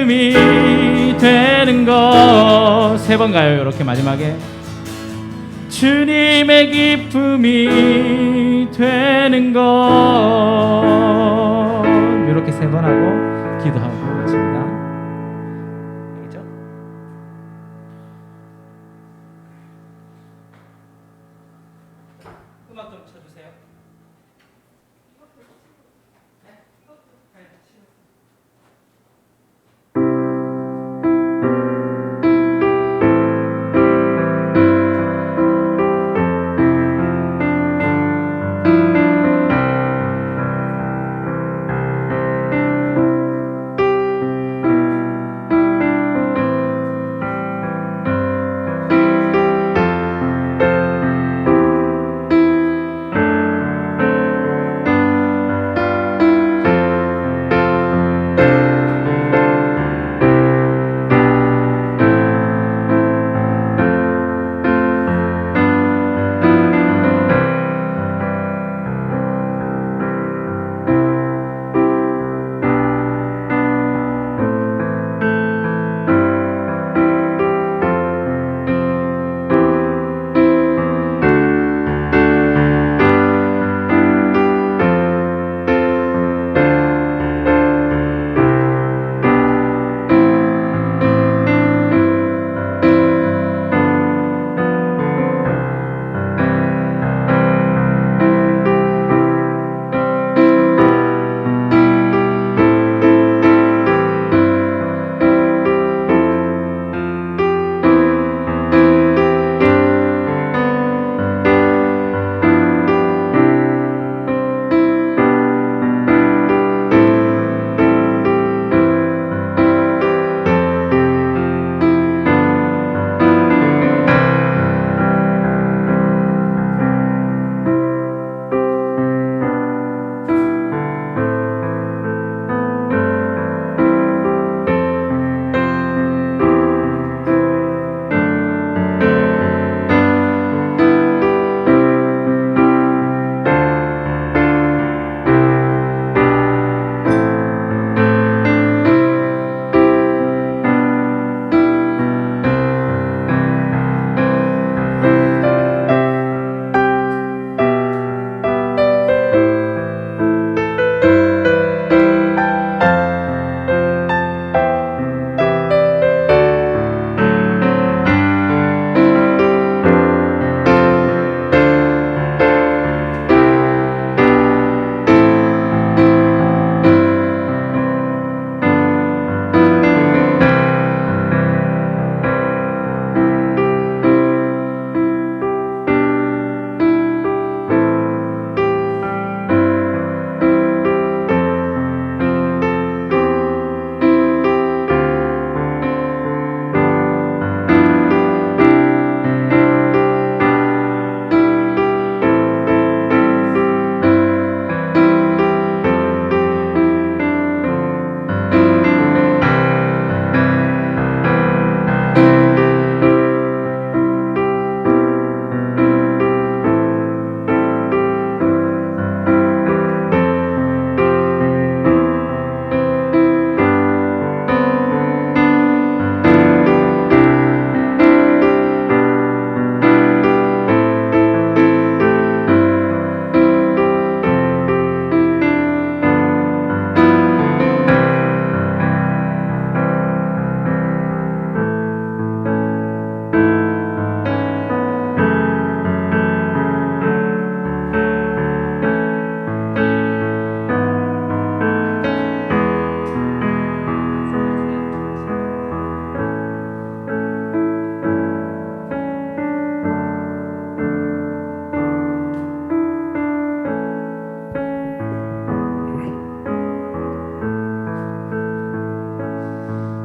기쁨이 되는 것. 세 번 가요. 이렇게 마지막에 주님의 기쁨이 되는 것. 이렇게 세 번 하고 기도하고 마칩니다. 알겠죠? 음악 좀 쳐주세요.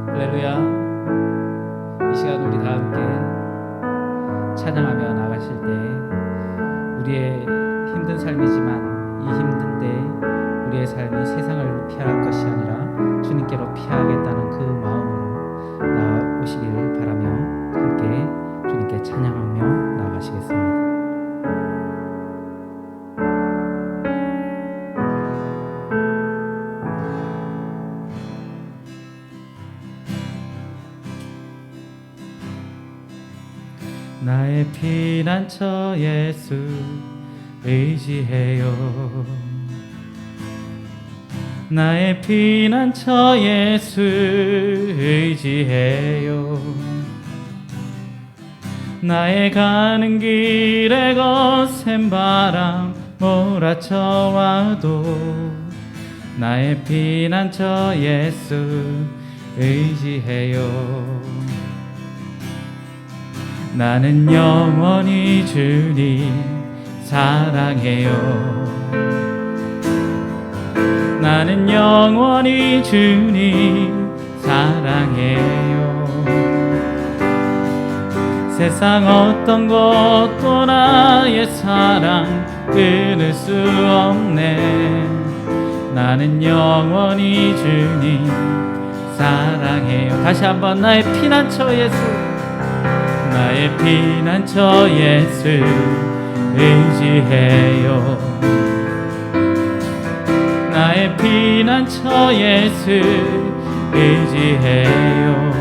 할렐루야. 이 시간 우리 다 함께 찬양하며 나가실 때 우리의 힘든 삶이지만 이 힘든 때 우리의 삶이 세상을 피할 것이 아니라 주님께로 피하겠다는 그 마음으로 나오시기를 바라며 함께 주님께 찬양하며 나가시겠습니다. 나의 피난처 예수 의지해요. 나의 피난처 예수 의지해요. 나의 가는 길에 거센 바람 몰아쳐와도 나의 피난처 예수 의지해요. 나는 영원히 주님 사랑해요. 나는 영원히 주님 사랑해요. 세상 어떤 것도 나의 사랑 끊을 수 없네. 나는 영원히 주님 사랑해요. 다시 한번 나의 피난처 예수, 나의 피난처 예수 의지해요. 나의 피난처 예수 의지해요.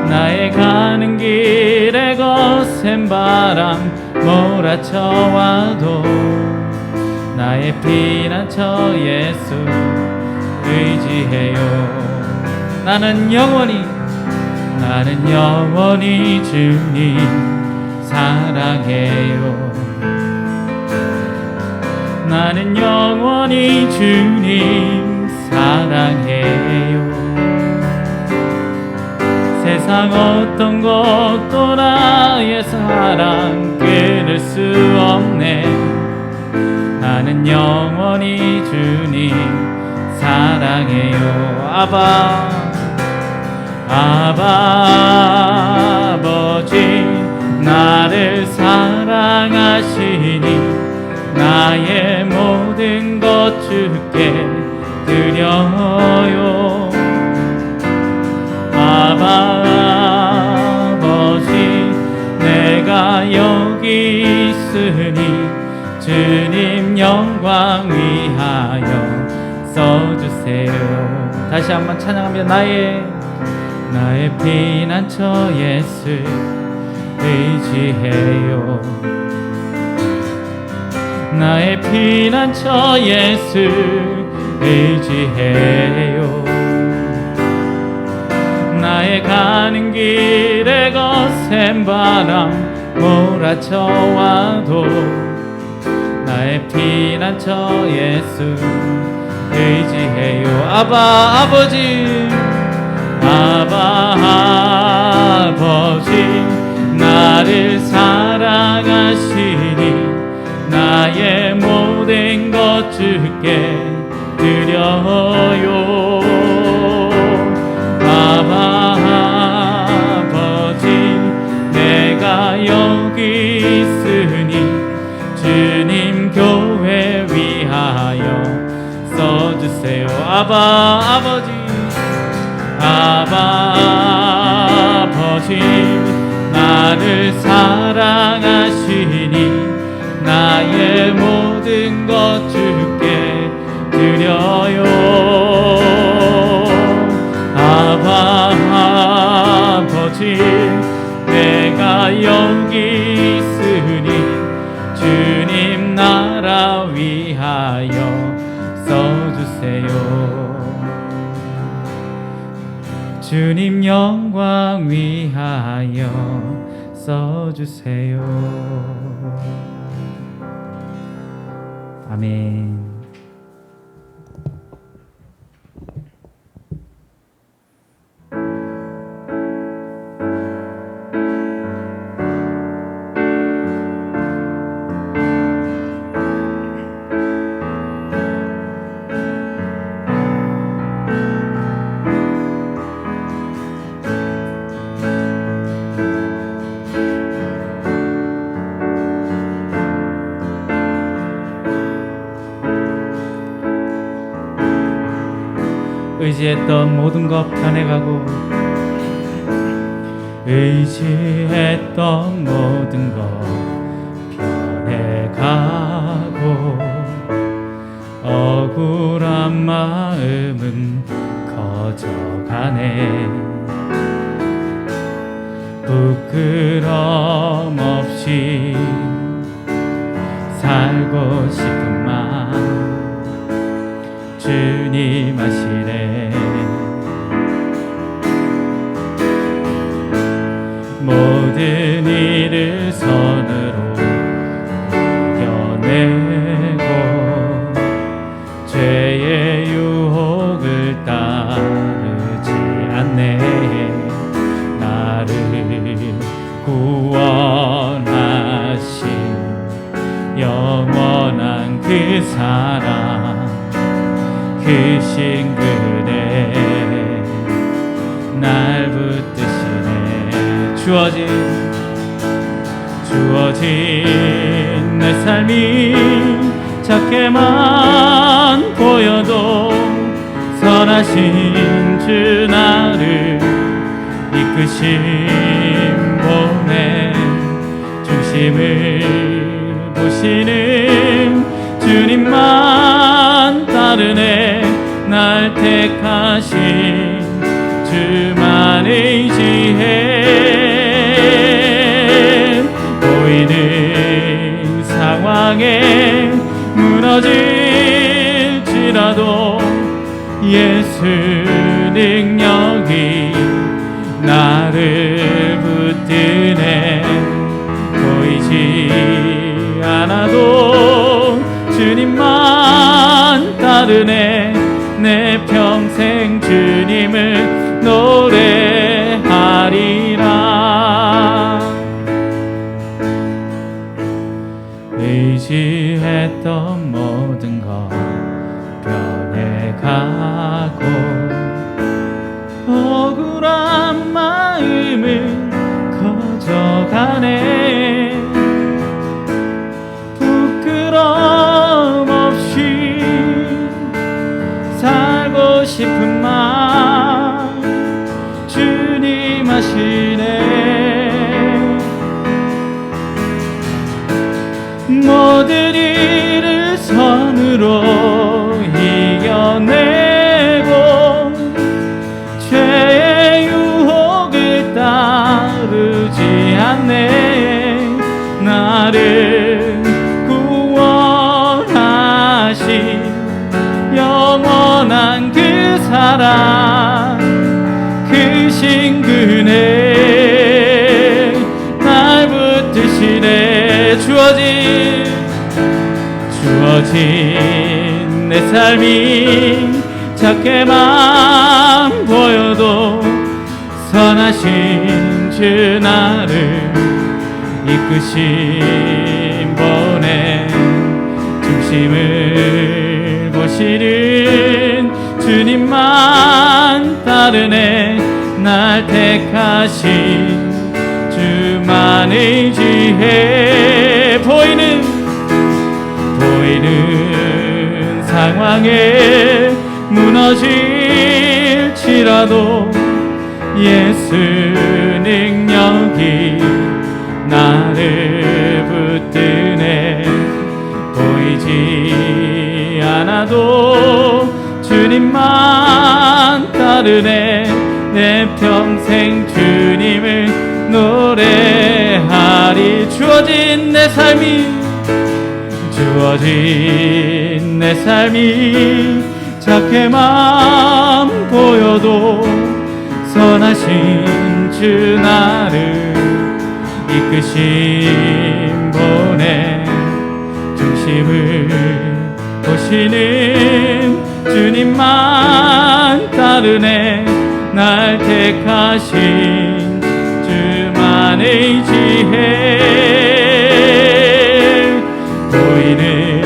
나의 가는 길에 거센 바람 몰아쳐와도 나의 피난처 예수 의지해요. 나는 영원히 주님 사랑해요. 나는 영원히 주님 사랑해요. 세상 어떤 것도 나의 사랑 끊을 수 없네. 나는 영원히 주님 사랑해요. 아버지 나를 사랑하시니 나의 모든 것 주께 드려요. 아버지 내가 여기 있으니 주님 영광 위하여 써주세요. 다시 한번 찬양하며 나의 피난처 예수 의지해요. 나의 피난처 예수 의지해요. 나의 가는 길에 거센 바람 몰아쳐와도 나의 피난처 예수 의지해요. 아버지 나를 사랑하시니 나의 모든 것 주께 드려요. 아버지 내가 여기 있으니 주님 교회 위하여 써주세요. 아버지 나를 사랑하시니 나의 모든 것 주께 드려요. 아버지 내가 여기 있으니 주님 나라 위하여 써주세요. 주님 영광 위하여 써주세요. 아멘. 의지했던 모든 것 변해가고 의지했던 모든 것 변해가고 억울한 마음은 커져가네. 부끄럼 없이 살고 싶은 마음 주님 아시네. 모든 일을 선으로 이겨내고 죄의 유혹을 따르지 않네. 나를 구원하신 영원한 그 사랑 그 싱그레 날 붙드시네. 주어진 내 삶이 작게만 보여도 선하신 주 나를 이끄신 본의 중심을 보시는 주님만 따르네. 날 택하신 주만의 지혜 보이는 상황에 무너질지라도 예수 능력이 나를 붙드네. 보이지 않아도 주님만 따르네. 내 평생 주님을 노래하리라. 의지했던 모든 것 변해가고 억울한 마음은 커져가네. 부끄럼 없이 살고 싶은 마음 주님 아시네. 모든 일을 선으로 이겨내고 죄의 유혹을 따르지 않네. 나를 구원하신 영원한 그 사랑 그 싱그네 날 붙드시네. 주어진 내 삶이 작게만 보여도 선하신 주 나를 이끄신 본의 중심을 보시는 주님만 따르네. 날 택하신 주만의 지혜 보이는 상황에 무너질지라도 예수 능력이 나를 붙드네. 보이지 않아도 주님만 따르네. 내 평생 주님을 노래하리. 주어진 내 삶이 작게만 보여도 선하신 주 나를 이끄신 본의 중심을 보시는 주님만 따르네. 날 택하신 주만의 지혜 보이는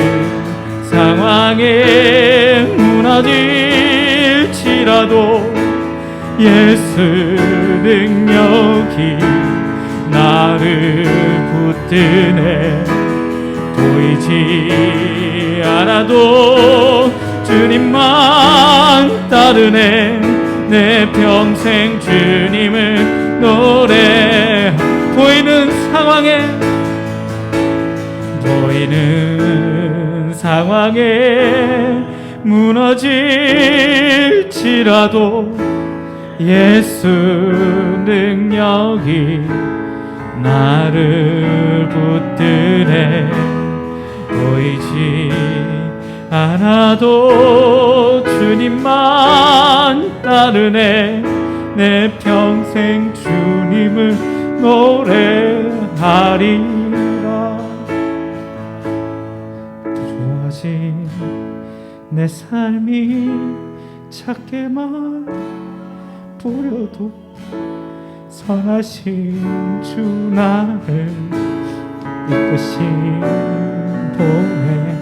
상황에 무너질지라도 예수 능력이 나를 붙드네. 보이지 않아도 주님만 따르네. 내 평생 주님을 노래. 보이는 상황에 무너질지라도 예수 능력이 나를 붙드네. 보이지 않아도 주님만 따르네. 내 평생 주님을 노래하리라. 좋아진 내 삶이 작게만 보여도 선하신 주 나를 이끄신 봄에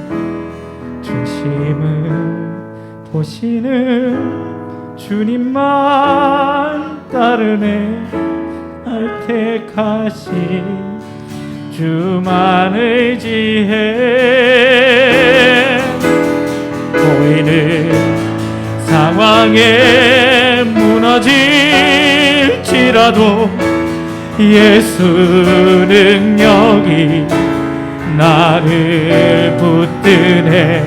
중심을 보시는 주님만 따르네. 날 택하신 주만 의지해. 보이는 상황에 무너질지라도 예수 능력이 나를 붙드네.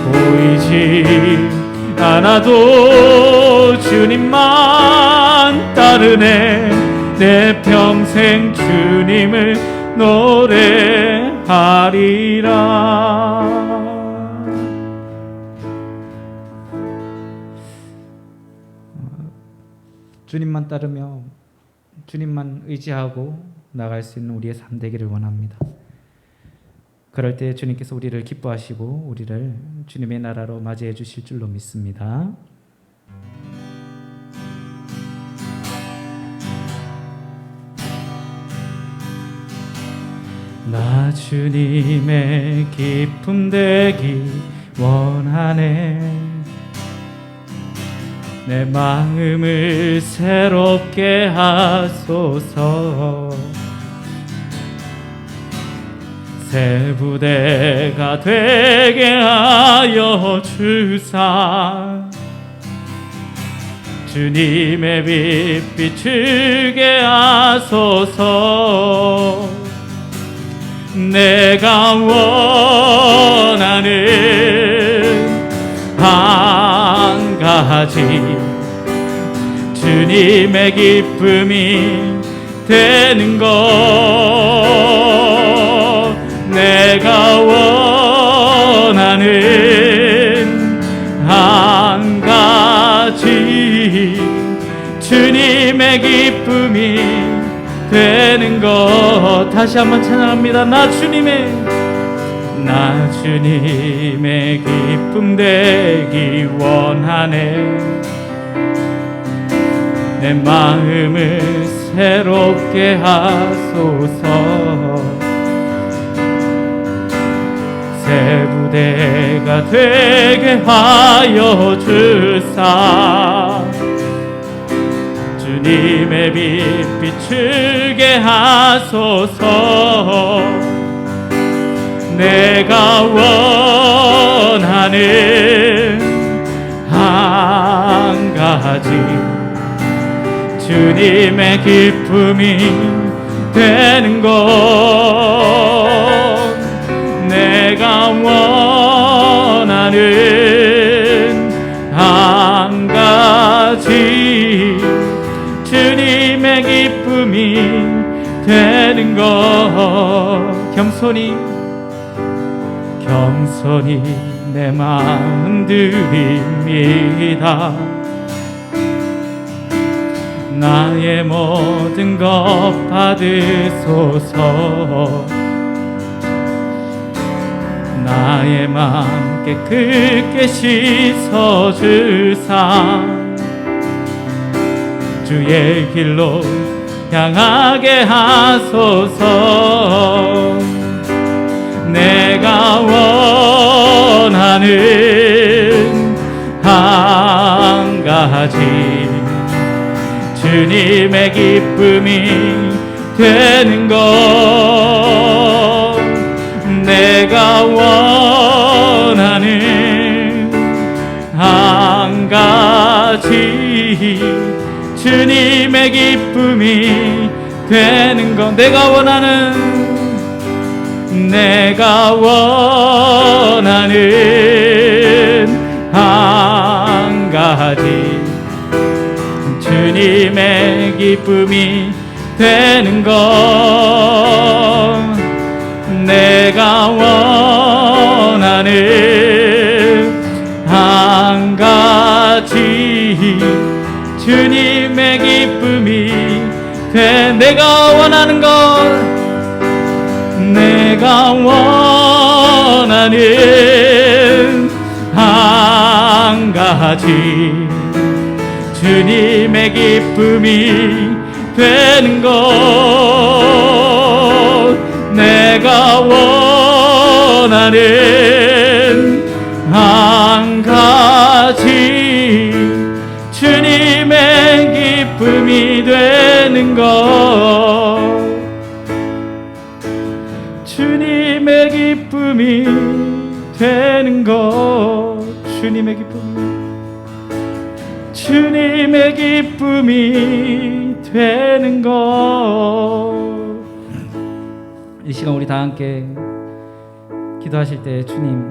보이지 않아도 주님만 따르네. 내 평생 주님을 노래하리라. 주님만 따르며 주님만 의지하고 나갈 수 있는 우리의 삶 되기를 원합니다. 그럴 때 주님께서 우리를 기뻐하시고 우리를 주님의 나라로 맞이해 주실 줄로 믿습니다. 나 주님의 기쁨 되기 원하네. 내 마음을 새롭게 하소서. 새 부대가 되게 하여 주사. 주님의 빛 비추게 하소서. 내가 원하는 한 가지 주님의 기쁨이 되는 것. 내가 원하는 한 가지 주님의 기쁨이 되는 것. 다시 한번 찬양합니다. 나 주님의 기쁨 되기 원하네. 내 마음을 새롭게 하소서. 새 부대가 되게 하여 주사. 주님의 빛 비추게 하소서. 내가 원하는 한 가지 주님의 기쁨이 되는 것. 내가 원하는 한 가지 주님의 기쁨이 되는 것. 겸손히 내 마음 드립니다. 나의 모든 것 받으소서. 나의 마음 깨끗게 씻어주사. 주의 길로 향하게 하소서. 내가 원하는 한 가지 주님의 기쁨이 되는 것. 내가 원하는 한 가지 주님의 기쁨이 되는 것. 내가 원하는 한 가지 주님의 기쁨이 되는 것 내가 원하는 한 가지 주님의 기쁨이 돼 내가 원하는 것 내가 원하는 한 가지 주님의 기쁨이 되는 것 내가 원하는 한 가지 주님의 기쁨이 되는 것 주님의 기쁨이 되는 것 주님의 기쁨이 되는 것 이 시간 우리 다 함께 기도하실 때 주님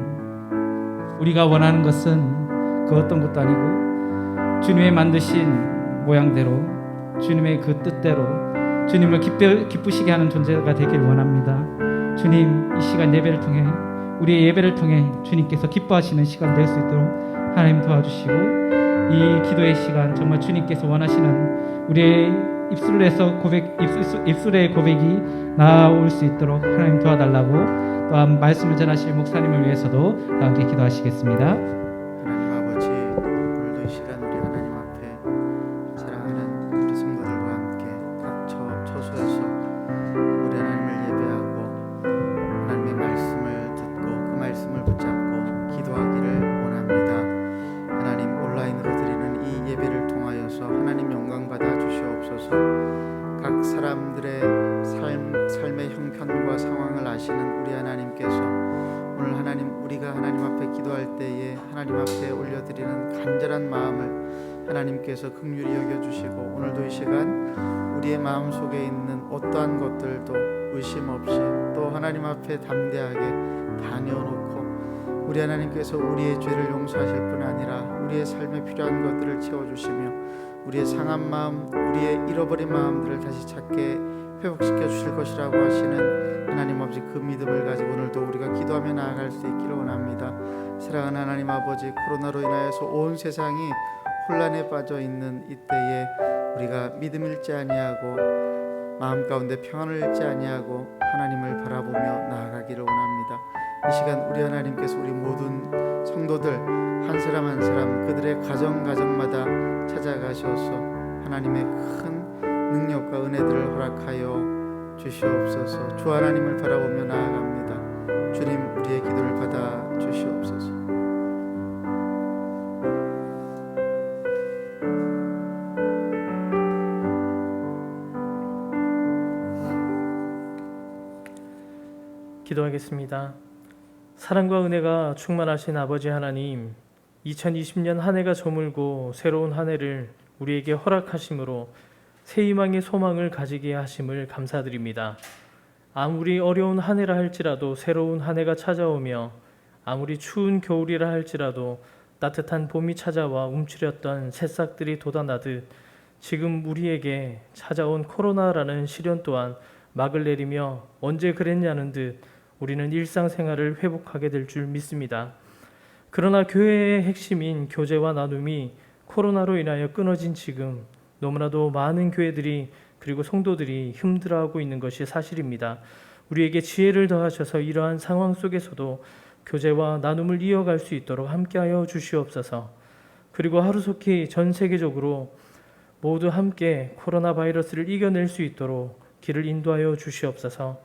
우리가 원하는 것은 그 어떤 것도 아니고 주님의 만드신 모양대로 주님의 그 뜻대로 주님을 기쁘시게 하는 존재가 되길 원합니다. 주님 이 시간 예배를 통해 우리의 예배를 통해 주님께서 기뻐하시는 시간 될 수 있도록 하나님 도와주시고 이 기도의 시간 정말 주님께서 원하시는 우리의 입술의 고백이 나올 수 있도록 하나님 도와달라고 또한 말씀을 전하실 목사님을 위해서도 다 함께 기도하시겠습니다. 하나님 아버지 오늘도 이 시간 우리 하나님 앞에 사랑하는 우리 성도들과 함께 각 처소에서 우리 하나님을 예배하고 하나님의 말씀을 듣고 그 말씀을 붙잡고 기도하기를 원합니다. 하나님 온라인으로 드리는 이 예배를 통하여서 하나님 영광 받아 주시옵소서. 각 사람들의 삶의 형편과 상황을 아시는 우리 하나님께서 오늘 하나님 우리가 하나님 앞에 기도할 때에 하나님 앞에 올려드리는 간절한 마음을 하나님께서 긍휼히 여겨주시고 오늘도 이 시간 우리의 마음속에 있는 어떠한 것들도 의심 없이 또 하나님 앞에 담대하게 다 내어놓고 우리 하나님께서 우리의 죄를 용서하실 뿐 아니라 우리의 삶에 필요한 것들을 채워주시며 우리의 상한 마음, 우리의 잃어버린 마음들을 다시 찾게 회복시켜 주실 것이라고 하시는 하나님 아버지 그 믿음을 가지고 오늘도 우리가 기도하며 나아갈 수 있기를 원합니다. 사랑하는 하나님 아버지 코로나로 인하여서 온 세상이 혼란에 빠져 있는 이때에 우리가 믿음 잃지 아니하고 마음 가운데 평안을 잃지 아니하고 하나님을 바라보며 나아가기를 원합니다. 이 시간 우리 하나님께서 우리 모든 성도들 한 사람 한 사람 그들의 가정마다 찾아가셔서 하나님의 큰 능력과 은혜들을 허락하여 주시옵소서. 주 하나님을 바라보며 나아갑니다. 주님 우리의 기도를 받아 주시옵소서. 기도하겠습니다. 사랑과 은혜가 충만하신 아버지 하나님, 2020년 한 해가 저물고 새로운 한 해를 우리에게 허락하심으로 새 희망의 소망을 가지게 하심을 감사드립니다. 아무리 어려운 한 해라 할지라도 새로운 한 해가 찾아오며 아무리 추운 겨울이라 할지라도 따뜻한 봄이 찾아와 움츠렸던 새싹들이 돋아나듯 지금 우리에게 찾아온 코로나라는 시련 또한 막을 내리며 언제 그랬냐는 듯 우리는 일상생활을 회복하게 될 줄 믿습니다. 그러나 교회의 핵심인 교제와 나눔이 코로나로 인하여 끊어진 지금 너무나도 많은 교회들이 그리고 성도들이 힘들어하고 있는 것이 사실입니다. 우리에게 지혜를 더하셔서 이러한 상황 속에서도 교제와 나눔을 이어갈 수 있도록 함께하여 주시옵소서. 그리고 하루속히 전 세계적으로 모두 함께 코로나 바이러스를 이겨낼 수 있도록 길을 인도하여 주시옵소서.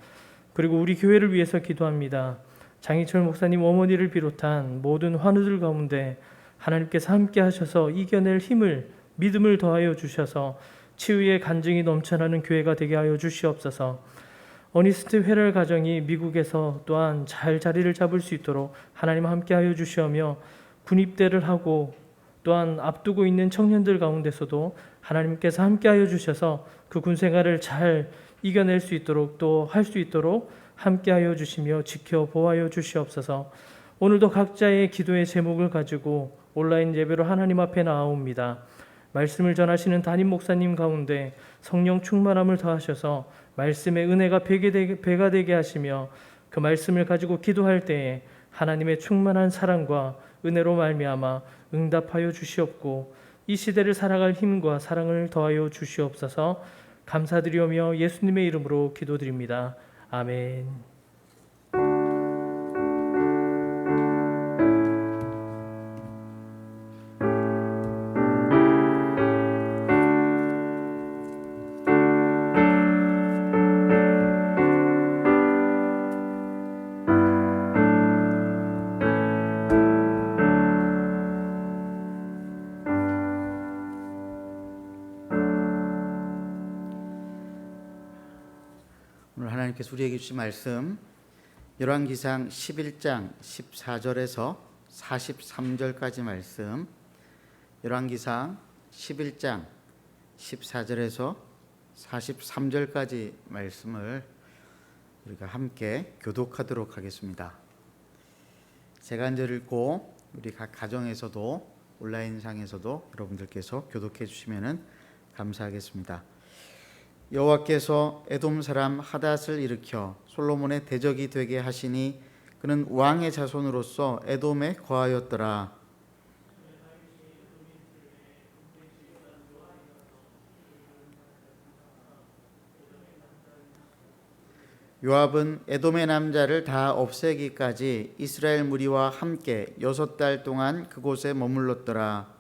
그리고 우리 교회를 위해서 기도합니다. 장희철 목사님 어머니를 비롯한 모든 환우들 가운데 하나님께서 함께 하셔서 이겨낼 힘을 믿음을 더하여 주셔서 치유의 간증이 넘쳐나는 교회가 되게 하여 주시옵소서. 어니스트 회랄 가정이 미국에서 또한 잘 자리를 잡을 수 있도록 하나님 함께 하여 주시오며 군입대를 하고 또한 앞두고 있는 청년들 가운데서도 하나님께서 함께 하여 주셔서 그 군생활을 잘 이겨낼 수 있도록 또 할 수 있도록 함께하여 주시며 지켜 보호하여 주시옵소서. 오늘도 각자의 기도의 제목을 가지고 온라인 예배로 하나님 앞에 나아옵니다. 말씀을 전하시는 담임 목사님 가운데 성령 충만함을 더하셔서 말씀의 은혜가 배가 되게 하시며 그 말씀을 가지고 기도할 때에 하나님의 충만한 사랑과 은혜로 말미암아 응답하여 주시옵고 이 시대를 살아갈 힘과 사랑을 더하여 주시옵소서. 감사드리오며 예수님의 이름으로 기도드립니다. 아멘. 오늘 하나님께서 우리에게 주신 말씀 열왕기상 11장 14절에서 43절까지 말씀, 열왕기상 11장 14절에서 43절까지 말씀을 우리가 함께 교독하도록 하겠습니다. 제가 먼저 읽고 우리 각 가정에서도 온라인상에서도 여러분들께서 교독해 주시면 감사하겠습니다. 여호와께서 에돔 사람 하닷을 일으켜 솔로몬의 대적이 되게 하시니 그는 왕의 자손으로서 에돔에 거하였더라. 요압은 에돔의 남자를 다 없애기까지 이스라엘 무리와 함께 6달 동안 그곳에 머물렀더라.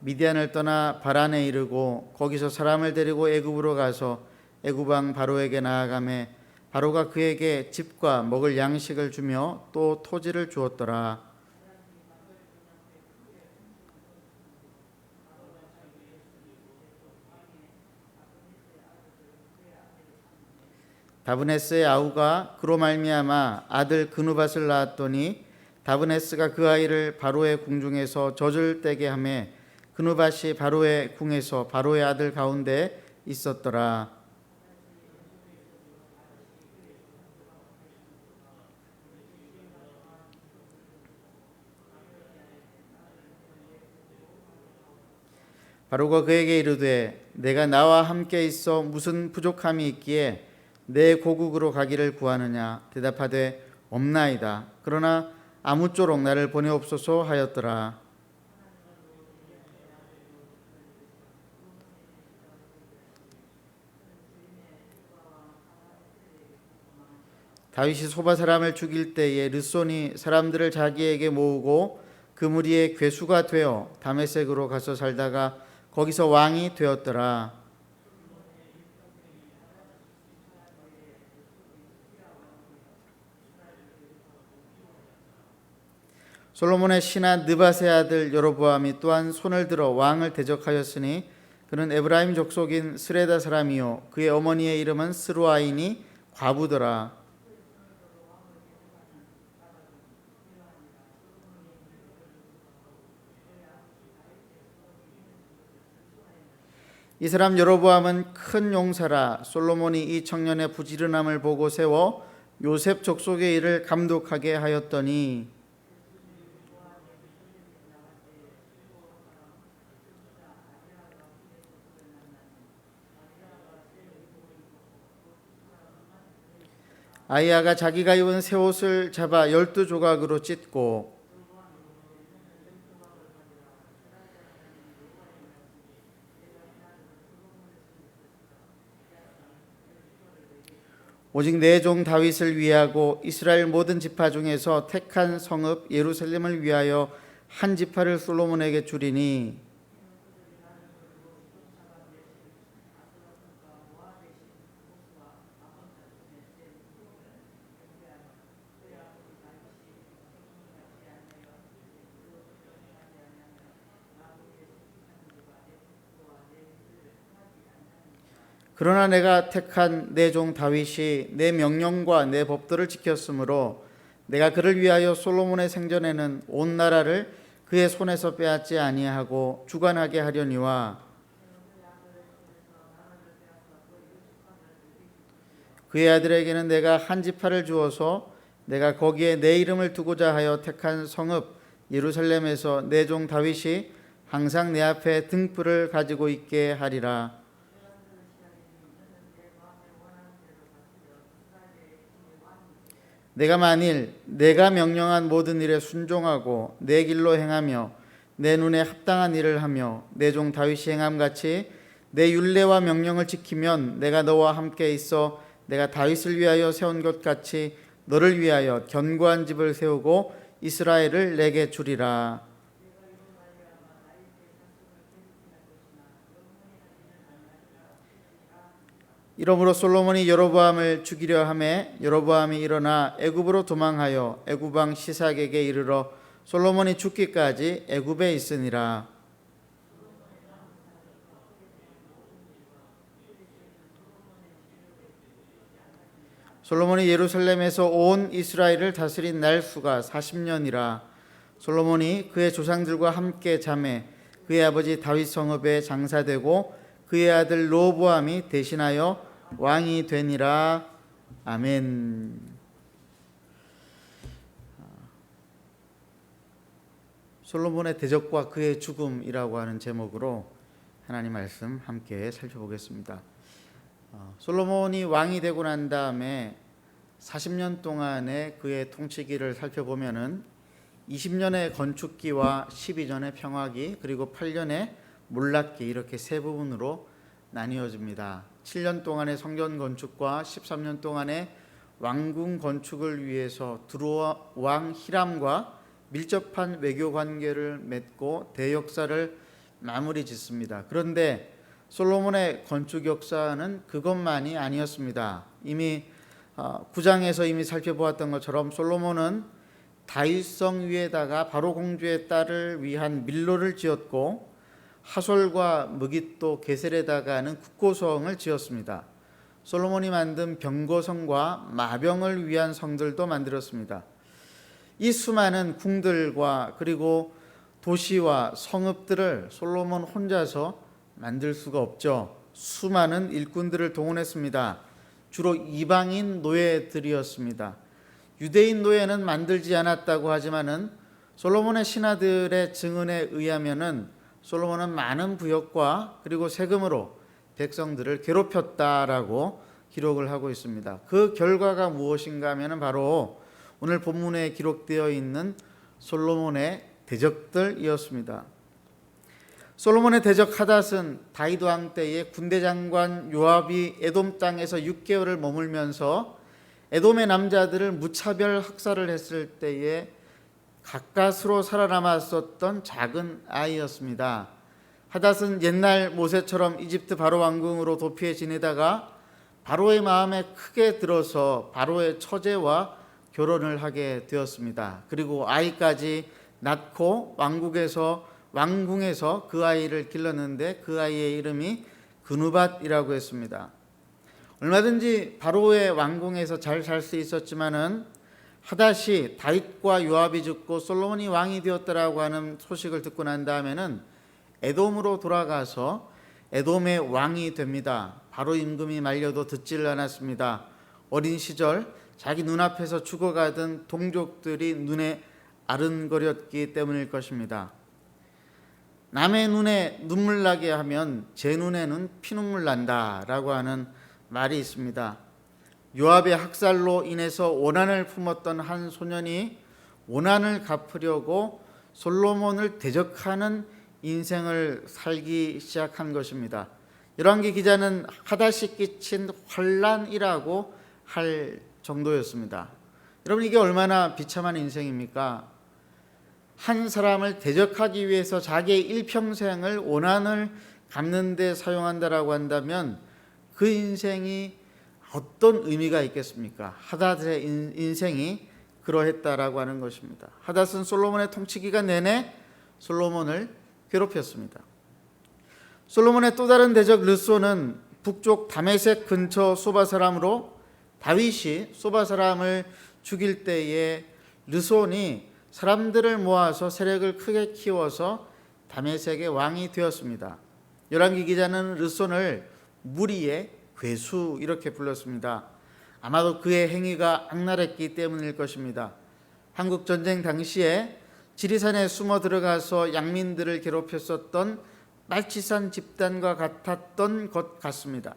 미디안을 떠나 바란에 이르고 거기서 사람을 데리고 애굽으로 가서 애굽 왕 바로에게 나아가매 바로가 그에게 집과 먹을 양식을 주며 또 토지를 주었더라. 다브네스의 아우가 그로 말미암아 아들 그누밧을 낳았더니 다브네스가 그 아이를 바로의 궁중에서 젖을 떼게 하며 그누밧이 바로의 궁에서 바로의 아들 가운데 있었더라. 바로가 그에게 이르되 내가 나와 함께 있어 무슨 부족함이 있기에 내 고국으로 가기를 구하느냐. 대답하되 없나이다. 그러나 아무쪼록 나를 보내옵소서 하였더라. 다윗이 소바 사람을 죽일 때에 르손이 사람들을 자기에게 모으고 그 무리의 괴수가 되어 다메섹으로 가서 살다가 거기서 왕이 되었더라. 솔로몬의 신하 느밧의 아들 여로보암이 또한 손을 들어 왕을 대적하였으니 그는 에브라임 족속인 스레다 사람이요 그의 어머니의 이름은 스루아이니 과부더라. 이 사람 여로보암은 큰 용사라. 솔로몬이 이 청년의 부지런함을 보고 세워 요셉 족속의 일을 감독하게 하였더니 아이야가 자기가 입은 새 옷을 잡아 12조각으로 찢고 오직 내 종 다윗을 위하고 이스라엘 모든 지파 중에서 택한 성읍 예루살렘을 위하여 한 지파를 솔로몬에게 주리니 그러나 내가 택한 내 종 다윗이 내 명령과 내 법도를 지켰으므로 내가 그를 위하여 솔로몬의 생전에는 온 나라를 그의 손에서 빼앗지 아니하고 주관하게 하려니와 그의 아들에게는 내가 한 지파를 주어서 내가 거기에 내 이름을 두고자 하여 택한 성읍 예루살렘에서 내 종 다윗이 항상 내 앞에 등불을 가지고 있게 하리라. 내가 만일 내가 명령한 모든 일에 순종하고 내 길로 행하며 내 눈에 합당한 일을 하며 내 종 다윗이 행함같이 내 율례와 명령을 지키면 내가 너와 함께 있어 내가 다윗을 위하여 세운 것 같이 너를 위하여 견고한 집을 세우고 이스라엘을 내게 주리라. 이러므로 솔로몬이 여로보암을 죽이려 하매 여로보암이 일어나 애굽으로 도망하여 애굽 왕 시삭에게 이르러 솔로몬이 죽기까지 애굽에 있으니라. 솔로몬이 예루살렘에서 온 이스라엘을 다스린 날수가 40년이라. 솔로몬이 그의 조상들과 함께 잠에 그의 아버지 다윗 성읍에 장사되고 그의 아들 르호보암이 대신하여 왕이 되니라. 아멘. 솔로몬의 대적과 그의 죽음이라고 하는 제목으로 하나님 말씀 함께 살펴보겠습니다. 솔로몬이 왕이 되고 난 다음에 40년 동안의 그의 통치기를 살펴보면은 20년의 건축기와 12년의 평화기 그리고 8년의 몰락기 이렇게 세 부분으로 나뉘어집니다. 7년 동안의 성전 건축과 13년 동안의 왕궁 건축을 위해서 두로 왕 히람과 밀접한 외교 관계를 맺고 대역사를 마무리 짓습니다. 그런데 솔로몬의 건축 역사는 그것만이 아니었습니다. 이미 9장에서 이미 살펴보았던 것처럼 솔로몬은 다윗성 위에다가 바로 공주의 딸을 위한 밀로를 지었고 하솔과 무깃도 게셀에다가는 국고성을 지었습니다. 솔로몬이 만든 병거성과 마병을 위한 성들도 만들었습니다. 이 수많은 궁들과 그리고 도시와 성읍들을 솔로몬 혼자서 만들 수가 없죠. 수많은 일꾼들을 동원했습니다. 주로 이방인 노예들이었습니다. 유대인 노예는 만들지 않았다고 하지만은 솔로몬의 신하들의 증언에 의하면은 솔로몬은 많은 부역과 그리고 세금으로 백성들을 괴롭혔다라고 기록을 하고 있습니다. 그 결과가 무엇인가 하면은 바로 오늘 본문에 기록되어 있는 솔로몬의 대적들이었습니다. 솔로몬의 대적 하닷은 다윗 왕 때에 군대 장관 요압이 에돔 땅에서 6개월을 머물면서 에돔의 남자들을 무차별 학살을 했을 때에 가까스로 살아남았었던 작은 아이였습니다. 하닷은 옛날 모세처럼 이집트 바로 왕궁으로 도피해 지내다가 바로의 마음에 크게 들어서 바로의 처제와 결혼을 하게 되었습니다. 그리고 아이까지 낳고 왕궁에서 그 아이를 길렀는데 그 아이의 이름이 그누밧이라고 했습니다. 얼마든지 바로의 왕궁에서 잘 살 수 있었지만은 하닷이 다윗과 요압이 죽고 솔로몬이 왕이 되었다라고 하는 소식을 듣고 난 다음에는 에돔으로 돌아가서 에돔의 왕이 됩니다. 바로 임금이 말려도 듣지를 않았습니다. 어린 시절 자기 눈앞에서 죽어가던 동족들이 눈에 아른거렸기 때문일 것입니다. 남의 눈에 눈물 나게 하면 제 눈에는 피눈물 난다라고 하는 말이 있습니다. 요압의 학살로 인해서 원한을 품었던 한 소년이 원한을 갚으려고 솔로몬을 대적하는 인생을 살기 시작한 것입니다. 열왕기 기자는 하닷이 끼친 환난이라고 할 정도였습니다. 여러분, 이게 얼마나 비참한 인생입니까? 한 사람을 대적하기 위해서 자기의 일평생을 원한을 갚는 데 사용한다라고 한다면 그 인생이 어떤 의미가 있겠습니까? 하닷의 인생이 그러했다라고 하는 것입니다. 하닷은 솔로몬의 통치 기간 내내 솔로몬을 괴롭혔습니다. 솔로몬의 또 다른 대적 르손은 북쪽 다메섹 근처 소바 사람으로 다윗이 소바 사람을 죽일 때에 르손이 사람들을 모아서 세력을 크게 키워서 다메섹의 왕이 되었습니다. 열왕기 기자는 르손을 무리의 괴수 이렇게 불렀습니다. 아마도 그의 행위가 악랄했기 때문일 것입니다. 한국 전쟁 당시에 지리산에 숨어 들어가서 양민들을 괴롭혔었던 말치산 집단과 같았던 것 같습니다.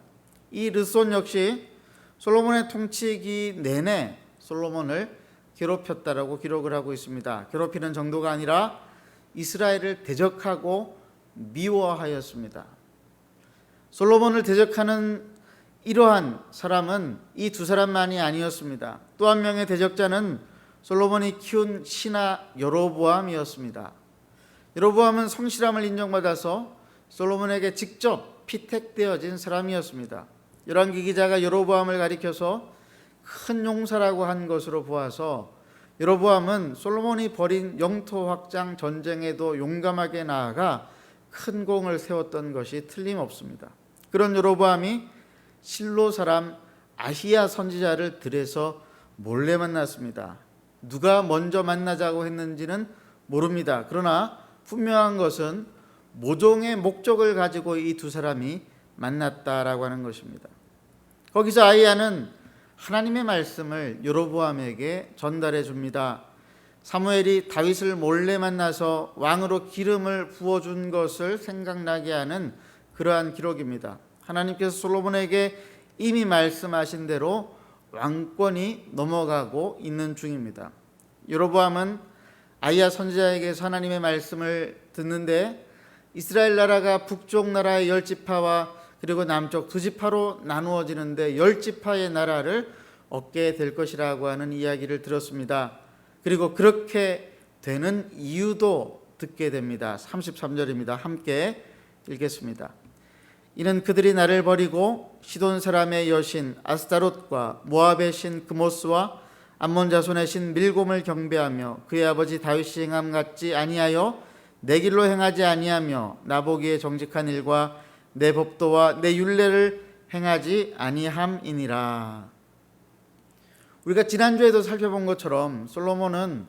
이 르손 역시 솔로몬의 통치기 내내 솔로몬을 괴롭혔다라고 기록을 하고 있습니다. 괴롭히는 정도가 아니라 이스라엘을 대적하고 미워하였습니다. 솔로몬을 대적하는 이러한 사람은 이 두 사람만이 아니었습니다. 또 한 명의 대적자는 솔로몬이 키운 신하 여로보암이었습니다. 여로보암은 성실함을 인정받아서 솔로몬에게 직접 피택되어진 사람이었습니다. 열왕기 기자가 여로보암을 가리켜서 큰 용사라고 한 것으로 보아서 여로보암은 솔로몬이 벌인 영토 확장 전쟁에도 용감하게 나아가 큰 공을 세웠던 것이 틀림없습니다. 그런 여로보암이 실로 사람 아히야 선지자를 들에서 몰래 만났습니다. 누가 먼저 만나자고 했는지는 모릅니다. 그러나 분명한 것은 모종의 목적을 가지고 이 두 사람이 만났다라고 하는 것입니다. 거기서 아히야는 하나님의 말씀을 여로보암에게 전달해 줍니다. 사무엘이 다윗을 몰래 만나서 왕으로 기름을 부어준 것을 생각나게 하는 그러한 기록입니다. 하나님께서 솔로몬에게 이미 말씀하신 대로 왕권이 넘어가고 있는 중입니다. 여로보암은 아히야 선지자에게서 하나님의 말씀을 듣는데 이스라엘 나라가 북쪽 나라의 10지파와 그리고 남쪽 2지파로 나누어지는데 10지파의 나라를 얻게 될 것이라고 하는 이야기를 들었습니다. 그리고 그렇게 되는 이유도 듣게 됩니다. 33절입니다. 함께 읽겠습니다. 이는 그들이 나를 버리고 시돈 사람의 여신 아스타롯과 모압의 신 그모스와 암몬 자손의 신 밀곰을 경배하며 그의 아버지 다윗이 행함 같지 아니하여 내 길로 행하지 아니하며 나보기에 정직한 일과 내 법도와 내 율례를 행하지 아니함이니라. 우리가 지난주에도 살펴본 것처럼 솔로몬은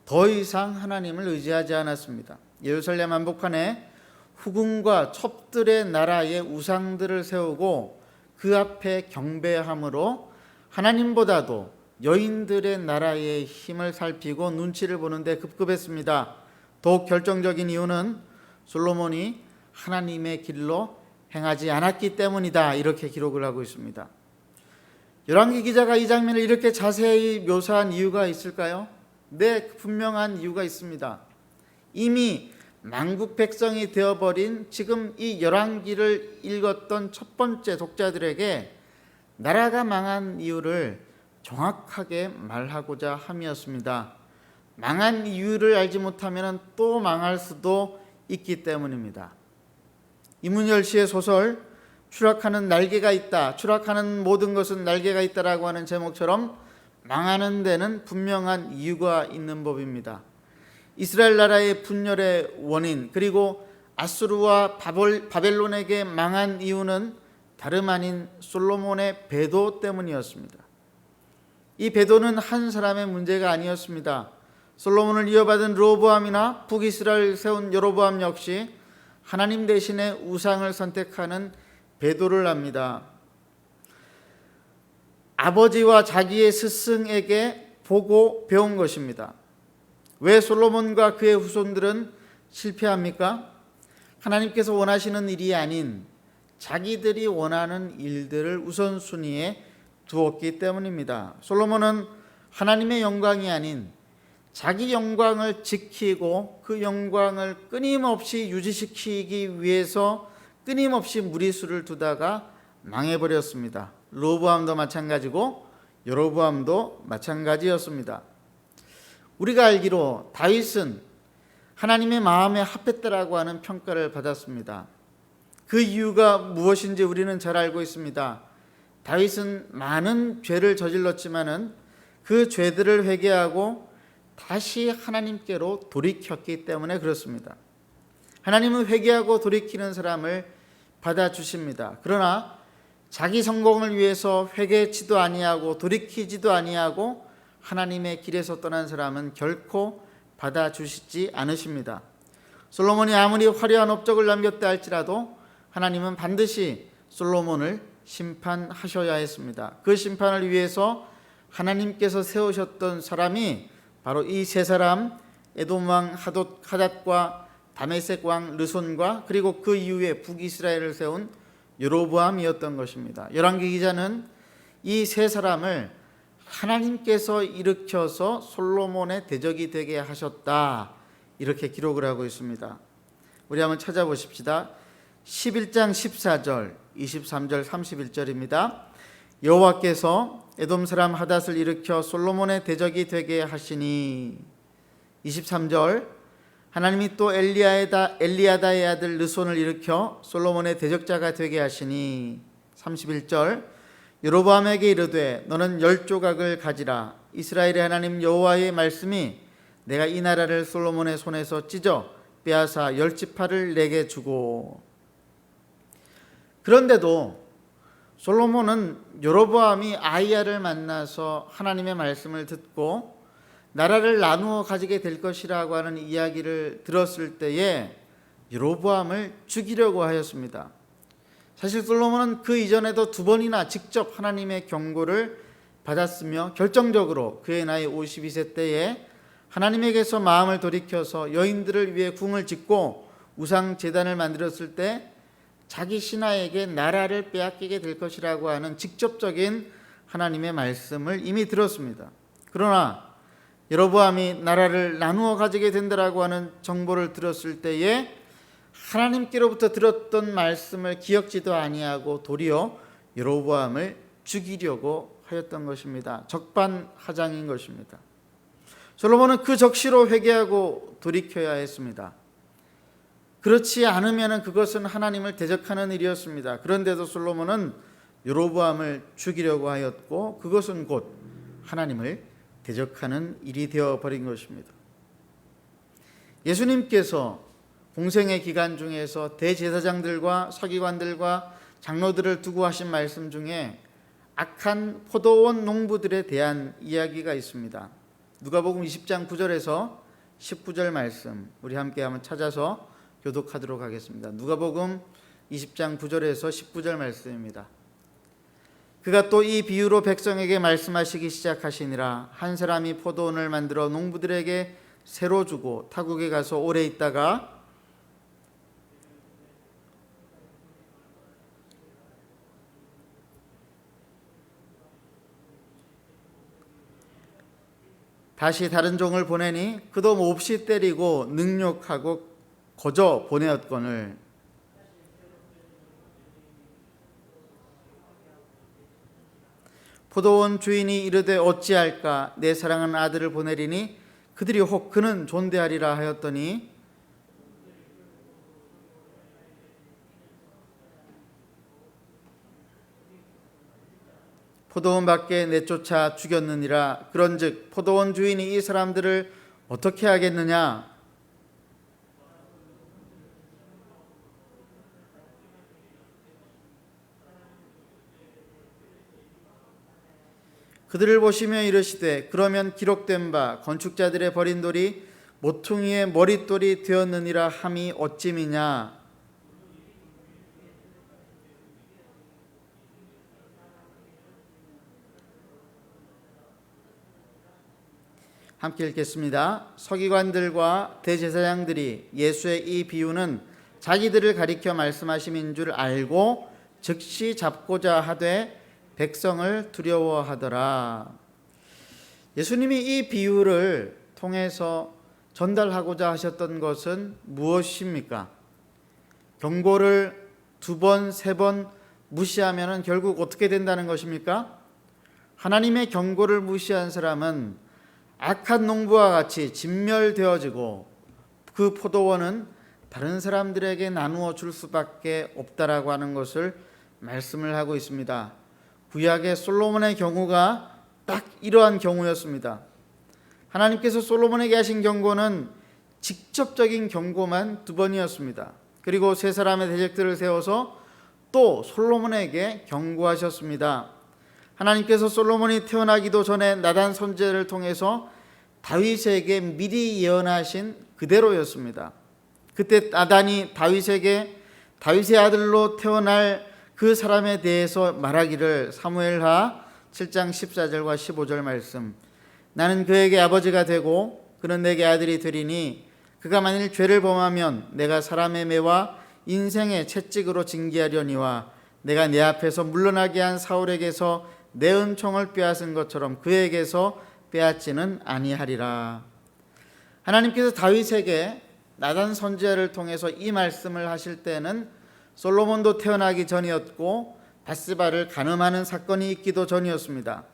더 이상 하나님을 의지하지 않았습니다. 예루살렘 한복판에 후궁과 첩들의 나라의 우상들을 세우고 그 앞에 경배함으로 하나님보다도 여인들의 나라의 힘을 살피고 눈치를 보는데 급급했습니다. 더욱 결정적인 이유는 솔로몬이 하나님의 길로 행하지 않았기 때문이다. 이렇게 기록을 하고 있습니다. 열왕기 기자가 이 장면을 이렇게 자세히 묘사한 이유가 있을까요? 네, 분명한 이유가 있습니다. 이미 만국 백성이 되어버린 지금 이 열왕기를 읽었던 첫 번째 독자들에게 나라가 망한 이유를 정확하게 말하고자 함이었습니다. 망한 이유를 알지 못하면 또 망할 수도 있기 때문입니다. 이문열 씨의 소설 추락하는 날개가 있다, 추락하는 모든 것은 날개가 있다라고 하는 제목처럼 망하는 데는 분명한 이유가 있는 법입니다. 이스라엘 나라의 분열의 원인 그리고 아수르와 바벨론에게 망한 이유는 다름 아닌 솔로몬의 배도 때문이었습니다. 이 배도는 한 사람의 문제가 아니었습니다. 솔로몬을 이어받은 르호보암이나 북이스라엘 세운 여로보암 역시 하나님 대신에 우상을 선택하는 배도를 합니다. 아버지와 자기의 스승에게 보고 배운 것입니다. 왜 솔로몬과 그의 후손들은 실패합니까? 하나님께서 원하시는 일이 아닌 자기들이 원하는 일들을 우선순위에 두었기 때문입니다. 솔로몬은 하나님의 영광이 아닌 자기 영광을 지키고 그 영광을 끊임없이 유지시키기 위해서 끊임없이 무리수를 두다가 망해버렸습니다. 르호보암도 마찬가지고 여로보암도 마찬가지였습니다. 우리가 알기로 다윗은 하나님의 마음에 합했다라고 하는 평가를 받았습니다. 그 이유가 무엇인지 우리는 잘 알고 있습니다. 다윗은 많은 죄를 저질렀지만은 그 죄들을 회개하고 다시 하나님께로 돌이켰기 때문에 그렇습니다. 하나님은 회개하고 돌이키는 사람을 받아주십니다. 그러나 자기 성공을 위해서 회개치도 아니하고 돌이키지도 아니하고 하나님의 길에서 떠난 사람은 결코 받아주시지 않으십니다. 솔로몬이 아무리 화려한 업적을 남겼다 할지라도 하나님은 반드시 솔로몬을 심판하셔야 했습니다. 그 심판을 위해서 하나님께서 세우셨던 사람이 바로 이 세 사람, 에돔 왕 하닷과 다메섹 왕 르손과 그리고 그 이후에 북이스라엘을 세운 여로보암이었던 것입니다. 열왕기 기자는 이 세 사람을 하나님께서 일으켜서 솔로몬의 대적이 되게 하셨다, 이렇게 기록을 하고 있습니다. 우리 한번 찾아보십시다. 11장 14절, 23절, 31절입니다. 여호와께서 에돔 사람 하닷을 일으켜 솔로몬의 대적이 되게 하시니. 23절, 하나님이 또 엘리야다의 아들 르손을 일으켜 솔로몬의 대적자가 되게 하시니. 31절, 여로보암에게 이르되 너는 10조각을 가지라. 이스라엘의 하나님 여호와의 말씀이 내가 이 나라를 솔로몬의 손에서 찢어 빼앗아 10지파를 내게 주고. 그런데도 솔로몬은 여로보암이 아히야를 만나서 하나님의 말씀을 듣고 나라를 나누어 가지게 될 것이라고 하는 이야기를 들었을 때에 여로보암을 죽이려고 하였습니다. 사실 솔로몬은 그 이전에도 2번이나 직접 하나님의 경고를 받았으며 결정적으로 그의 나이 52세 때에 하나님에게서 마음을 돌이켜서 여인들을 위해 궁을 짓고 우상 제단을 만들었을 때 자기 신하에게 나라를 빼앗기게 될 것이라고 하는 직접적인 하나님의 말씀을 이미 들었습니다. 그러나 여로보암이 나라를 나누어 가지게 된다라고 하는 정보를 들었을 때에 하나님께로부터 들었던 말씀을 기억지도 아니하고 도리어 여로보암을 죽이려고 하였던 것입니다. 적반하장인 것입니다. 솔로몬은 그 적시로 회개하고 돌이켜야 했습니다. 그렇지 않으면 그것은 하나님을 대적하는 일이었습니다. 그런데도 솔로몬은 여로보암을 죽이려고 하였고 그것은 곧 하나님을 대적하는 일이 되어버린 것입니다. 예수님께서 공생의 기간 중에서 대제사장들과 서기관들과 장로들을 두고 하신 말씀 중에 악한 포도원 농부들에 대한 이야기가 있습니다. 누가복음 20장 9절에서 19절 말씀 우리 함께 한번 찾아서 교독하도록 하겠습니다. 누가복음 20장 9절에서 19절 말씀입니다. 그가 또 이 비유로 백성에게 말씀하시기 시작하시니라. 한 사람이 포도원을 만들어 농부들에게 새로 주고 타국에 가서 오래 있다가 다시 다른 종을 보내니 그도 몹시 때리고 능욕하고 거저 보내었거늘. 포도원 주인이 이르되 어찌할까 내 사랑하는 아들을 보내리니 그들이 혹 그는 존대하리라 하였더니 포도원 밖에 내쫓아 죽였느니라. 그런즉 포도원 주인이 이 사람들을 어떻게 하겠느냐. 그들을 보시며 이르시되 그러면 기록된 바 건축자들의 버린 돌이 모퉁이의 머릿돌이 되었느니라 함이 어찌미냐. 함께 읽겠습니다. 서기관들과 대제사장들이 예수의 이 비유는 자기들을 가리켜 말씀하심인 줄 알고 즉시 잡고자 하되 백성을 두려워하더라. 예수님이 이 비유를 통해서 전달하고자 하셨던 것은 무엇입니까? 경고를 2번, 3번 무시하면 결국 어떻게 된다는 것입니까? 하나님의 경고를 무시한 사람은 악한 농부와 같이 진멸되어지고 그 포도원은 다른 사람들에게 나누어 줄 수밖에 없다라고 하는 것을 말씀을 하고 있습니다. 구약의 솔로몬의 경우가 딱 이러한 경우였습니다. 하나님께서 솔로몬에게 하신 경고는 직접적인 경고만 2번이었습니다. 그리고 세 사람의 대적들을 세워서 또 솔로몬에게 경고하셨습니다. 하나님께서 솔로몬이 태어나기도 전에 나단 선지자를 통해서 다윗에게 미리 예언하신 그대로였습니다. 그때 나단이 다윗에게 다윗의 아들로 태어날 그 사람에 대해서 말하기를, 사무엘하 7장 14절과 15절 말씀, 나는 그에게 아버지가 되고 그는 내게 아들이 되리니 그가 만일 죄를 범하면 내가 사람의 매와 인생의 채찍으로 징계하려니와 내가 내 앞에서 물러나게 한 사울에게서 내 은총을 빼앗은 것처럼 그에게서 빼앗지는 아니하리라. 하나님께서 다윗에게 나단 선지자를 통해서 이 말씀을 하실 때는 솔로몬도 태어나기 전이었고 밧스바를 간음하는 사건이 있기도 전이었습니다.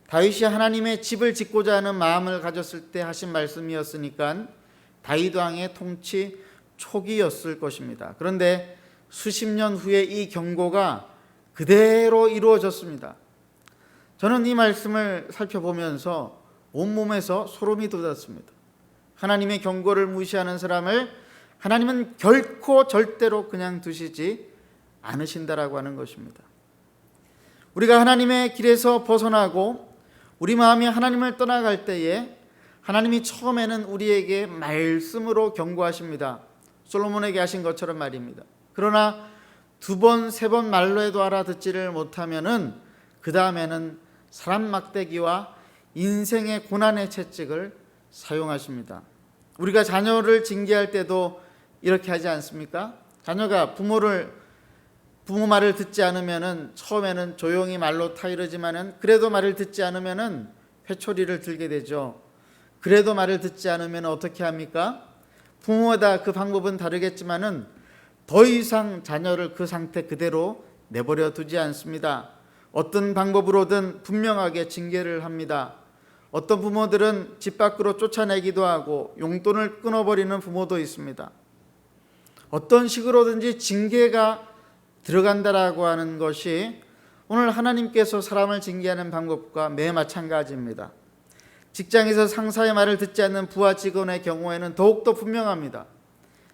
다윗이 하나님의 집을 짓고자 하는 마음을 가졌을 때 하신 말씀이었으니까 다윗 왕의 통치 초기였을 것입니다. 그런데 수십 년 후에 이 경고가 그대로 이루어졌습니다. 저는 이 말씀을 살펴보면서 온몸에서 소름이 돋았습니다. 하나님의 경고를 무시하는 사람을 하나님은 결코 절대로 그냥 두시지 않으신다라고 하는 것입니다. 우리가 하나님의 길에서 벗어나고 우리 마음이 하나님을 떠나갈 때에 하나님이 처음에는 우리에게 말씀으로 경고하십니다. 솔로몬에게 하신 것처럼 말입니다. 그러나 두 번, 세 번 말로 해도 알아듣지를 못하면은 그 다음에는 사람 막대기와 인생의 고난의 채찍을 사용하십니다. 우리가 자녀를 징계할 때도 이렇게 하지 않습니까? 자녀가 부모 말을 듣지 않으면은 처음에는 조용히 말로 타이르지만은 그래도 말을 듣지 않으면은 회초리를 들게 되죠. 그래도 말을 듣지 않으면 어떻게 합니까? 부모마다 그 방법은 다르겠지만은 더 이상 자녀를 그 상태 그대로 내버려 두지 않습니다. 어떤 방법으로든 분명하게 징계를 합니다. 어떤 부모들은 집 밖으로 쫓아내기도 하고 용돈을 끊어버리는 부모도 있습니다. 어떤 식으로든지 징계가 들어간다라고 하는 것이 오늘 하나님께서 사람을 징계하는 방법과 매 마찬가지입니다. 직장에서 상사의 말을 듣지 않는 부하 직원의 경우에는 더욱더 분명합니다.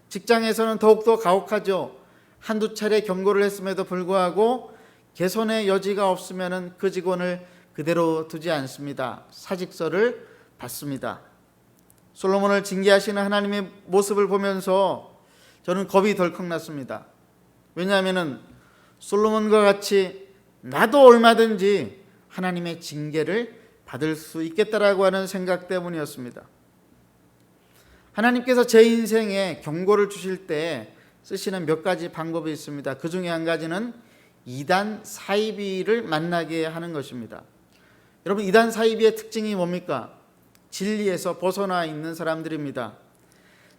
직장에서는 더욱더 가혹하죠. 한두 차례 경고를 했음에도 불구하고 개선의 여지가 없으면 그 직원을 그대로 두지 않습니다. 사직서를 받습니다. 솔로몬을 징계하시는 하나님의 모습을 보면서 저는 겁이 덜컥 났습니다. 왜냐하면 솔로몬과 같이 나도 얼마든지 하나님의 징계를 받을 수 있겠다라고 하는 생각 때문이었습니다. 하나님께서 제 인생에 경고를 주실 때 쓰시는 몇 가지 방법이 있습니다. 그 중에 한 가지는 이단 사이비를 만나게 하는 것입니다. 여러분, 이단 사이비의 특징이 뭡니까? 진리에서 벗어나 있는 사람들입니다.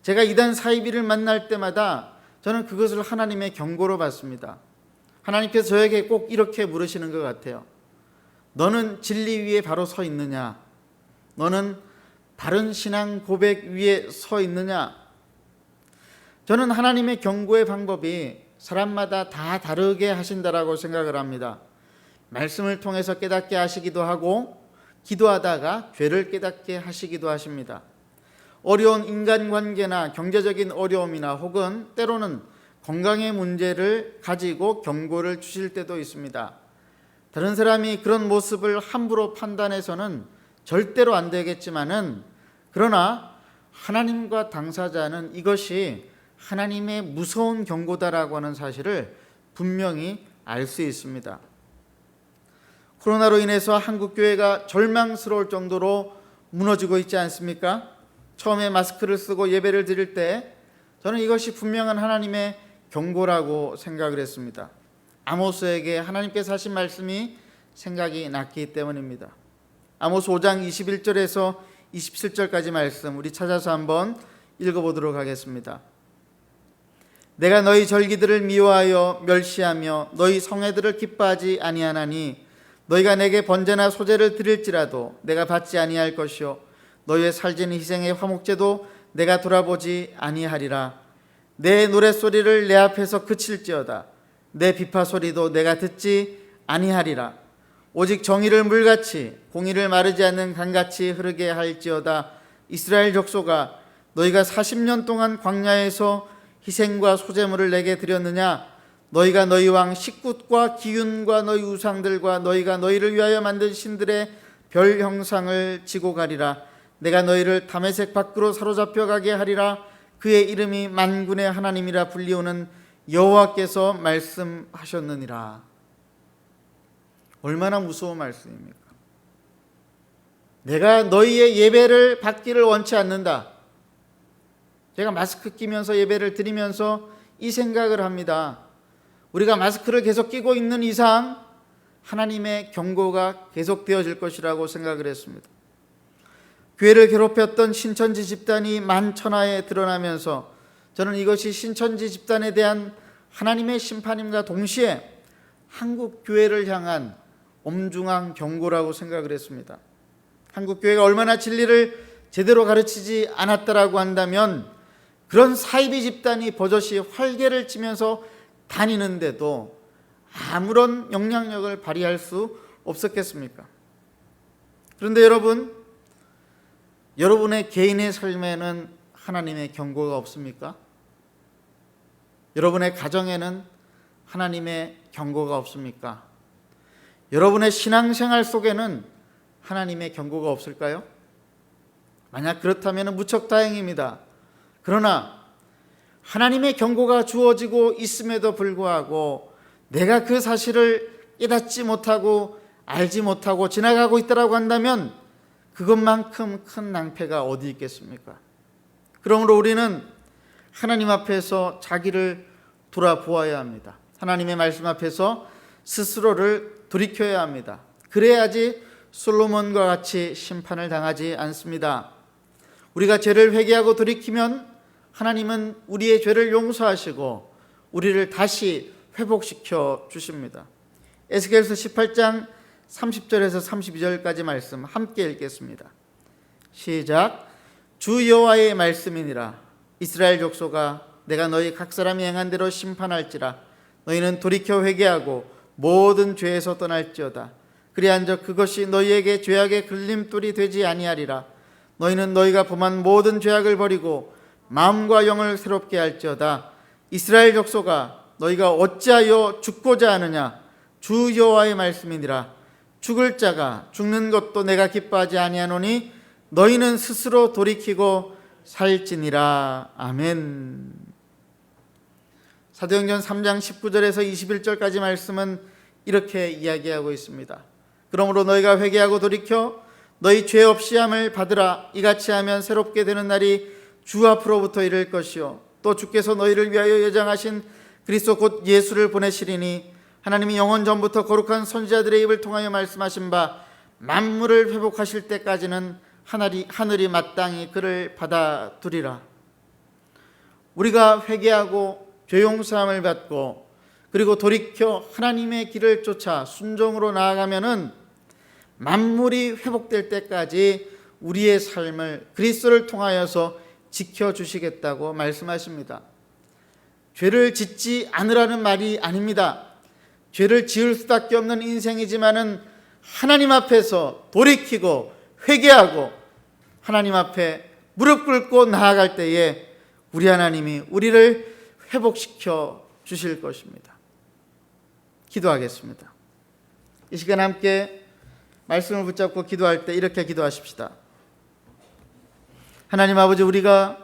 제가 이단 사이비를 만날 때마다 저는 그것을 하나님의 경고로 받습니다. 하나님께서 저에게 꼭 이렇게 물으시는 것 같아요. 너는 진리 위에 바로 서 있느냐? 너는 바른 신앙 고백 위에 서 있느냐? 저는 하나님의 경고의 방법이 사람마다 다 다르게 하신다라고 생각을 합니다. 말씀을 통해서 깨닫게 하시기도 하고 기도하다가 죄를 깨닫게 하시기도 하십니다. 어려운 인간관계나 경제적인 어려움이나 혹은 때로는 건강의 문제를 가지고 경고를 주실 때도 있습니다. 다른 사람이 그런 모습을 함부로 판단해서는 절대로 안 되겠지만은, 그러나 하나님과 당사자는 이것이 하나님의 무서운 경고다라고 하는 사실을 분명히 알 수 있습니다. 코로나로 인해서 한국 교회가 절망스러울 정도로 무너지고 있지 않습니까? 처음에 마스크를 쓰고 예배를 드릴 때 저는 이것이 분명한 하나님의 경고라고 생각을 했습니다. 아모스에게 하나님께서 하신 말씀이 생각이 났기 때문입니다. 아모스 5장 21절에서 27절까지 말씀 우리 찾아서 한번 읽어보도록 하겠습니다. 내가 너희 절기들을 미워하여 멸시하며 너희 성회들을 기뻐하지 아니하나니 너희가 내게 번제나 소제를 드릴지라도 내가 받지 아니할 것이요 너희의 살지는 희생의 화목제도 내가 돌아보지 아니하리라. 내 노랫소리를 내 앞에서 그칠지어다. 내 비파소리도 내가 듣지 아니하리라. 오직 정의를 물같이 공의를 마르지 않는 강같이 흐르게 할지어다. 이스라엘 족속아, 너희가 40년 동안 광야에서 희생과 소제물을 내게 드렸느냐? 너희가 너희 왕 식굿과 기윤과 너희 우상들과 너희가 너희를 위하여 만든 신들의 별 형상을 지고 가리라. 내가 너희를 다메섹 밖으로 사로잡혀 가게 하리라. 그의 이름이 만군의 하나님이라 불리우는 여호와께서 말씀하셨느니라. 얼마나 무서운 말씀입니까? 내가 너희의 예배를 받기를 원치 않는다. 제가 마스크 끼면서 예배를 드리면서 이 생각을 합니다. 우리가 마스크를 계속 끼고 있는 이상 하나님의 경고가 계속되어질 것이라고 생각을 했습니다. 교회를 괴롭혔던 신천지 집단이 만천하에 드러나면서 저는 이것이 신천지 집단에 대한 하나님의 심판임과 동시에 한국 교회를 향한 엄중한 경고라고 생각을 했습니다. 한국 교회가 얼마나 진리를 제대로 가르치지 않았다라고 한다면 그런 사이비 집단이 버젓이 활개를 치면서 다니는데도 아무런 영향력을 발휘할 수 없었겠습니까? 그런데 여러분의 개인의 삶에는 하나님의 경고가 없습니까? 여러분의 가정에는 하나님의 경고가 없습니까? 여러분의 신앙생활 속에는 하나님의 경고가 없을까요? 만약 그렇다면 무척 다행입니다. 그러나 하나님의 경고가 주어지고 있음에도 불구하고 내가 그 사실을 깨닫지 못하고 알지 못하고 지나가고 있다고 한다면 그것만큼 큰 낭패가 어디 있겠습니까? 그러므로 우리는 하나님 앞에서 자기를 돌아보아야 합니다. 하나님의 말씀 앞에서 스스로를 돌이켜야 합니다. 그래야지 솔로몬과 같이 심판을 당하지 않습니다. 우리가 죄를 회개하고 돌이키면 하나님은 우리의 죄를 용서하시고 우리를 다시 회복시켜 주십니다. 에스겔서 18장 30절에서 32절까지 말씀 함께 읽겠습니다. 시작. 주 여호와의 말씀이니라. 이스라엘 족속아, 내가 너희 각 사람이 행한 대로 심판할지라. 너희는 돌이켜 회개하고 모든 죄에서 떠날지어다. 그리한즉 그것이 너희에게 죄악의 걸림돌이 되지 아니하리라. 너희는 너희가 범한 모든 죄악을 버리고 마음과 영을 새롭게 할지어다. 이스라엘 족속아, 너희가 어찌하여 죽고자 하느냐? 주 여호와의 말씀이니라. 죽을 자가 죽는 것도 내가 기뻐하지 아니하노니 너희는 스스로 돌이키고 살지니라. 아멘. 사도행전 3장 19절에서 21절까지 말씀은 이렇게 이야기하고 있습니다. 그러므로 너희가 회개하고 돌이켜 너희 죄 없이 함을 받으라. 이같이 하면 새롭게 되는 날이 주 앞으로부터 이를 것이요 또 주께서 너희를 위하여 예정하신 그리스도 곧 예수를 보내시리니 하나님이 영원 전부터 거룩한 선지자들의 입을 통하여 말씀하신 바 만물을 회복하실 때까지는 하늘이 마땅히 그를 받아두리라. 우리가 회개하고 죄 용서함을 받고 그리고 돌이켜 하나님의 길을 쫓아 순종으로 나아가면은 만물이 회복될 때까지 우리의 삶을 그리스도를 통하여서 지켜주시겠다고 말씀하십니다. 죄를 짓지 않으라는 말이 아닙니다. 죄를 지을 수밖에 없는 인생이지만은 하나님 앞에서 돌이키고 회개하고 하나님 앞에 무릎 꿇고 나아갈 때에 우리 하나님이 우리를 회복시켜 주실 것입니다. 기도하겠습니다. 이 시간 함께 말씀을 붙잡고 기도할 때 이렇게 기도하십시다. 하나님 아버지, 우리가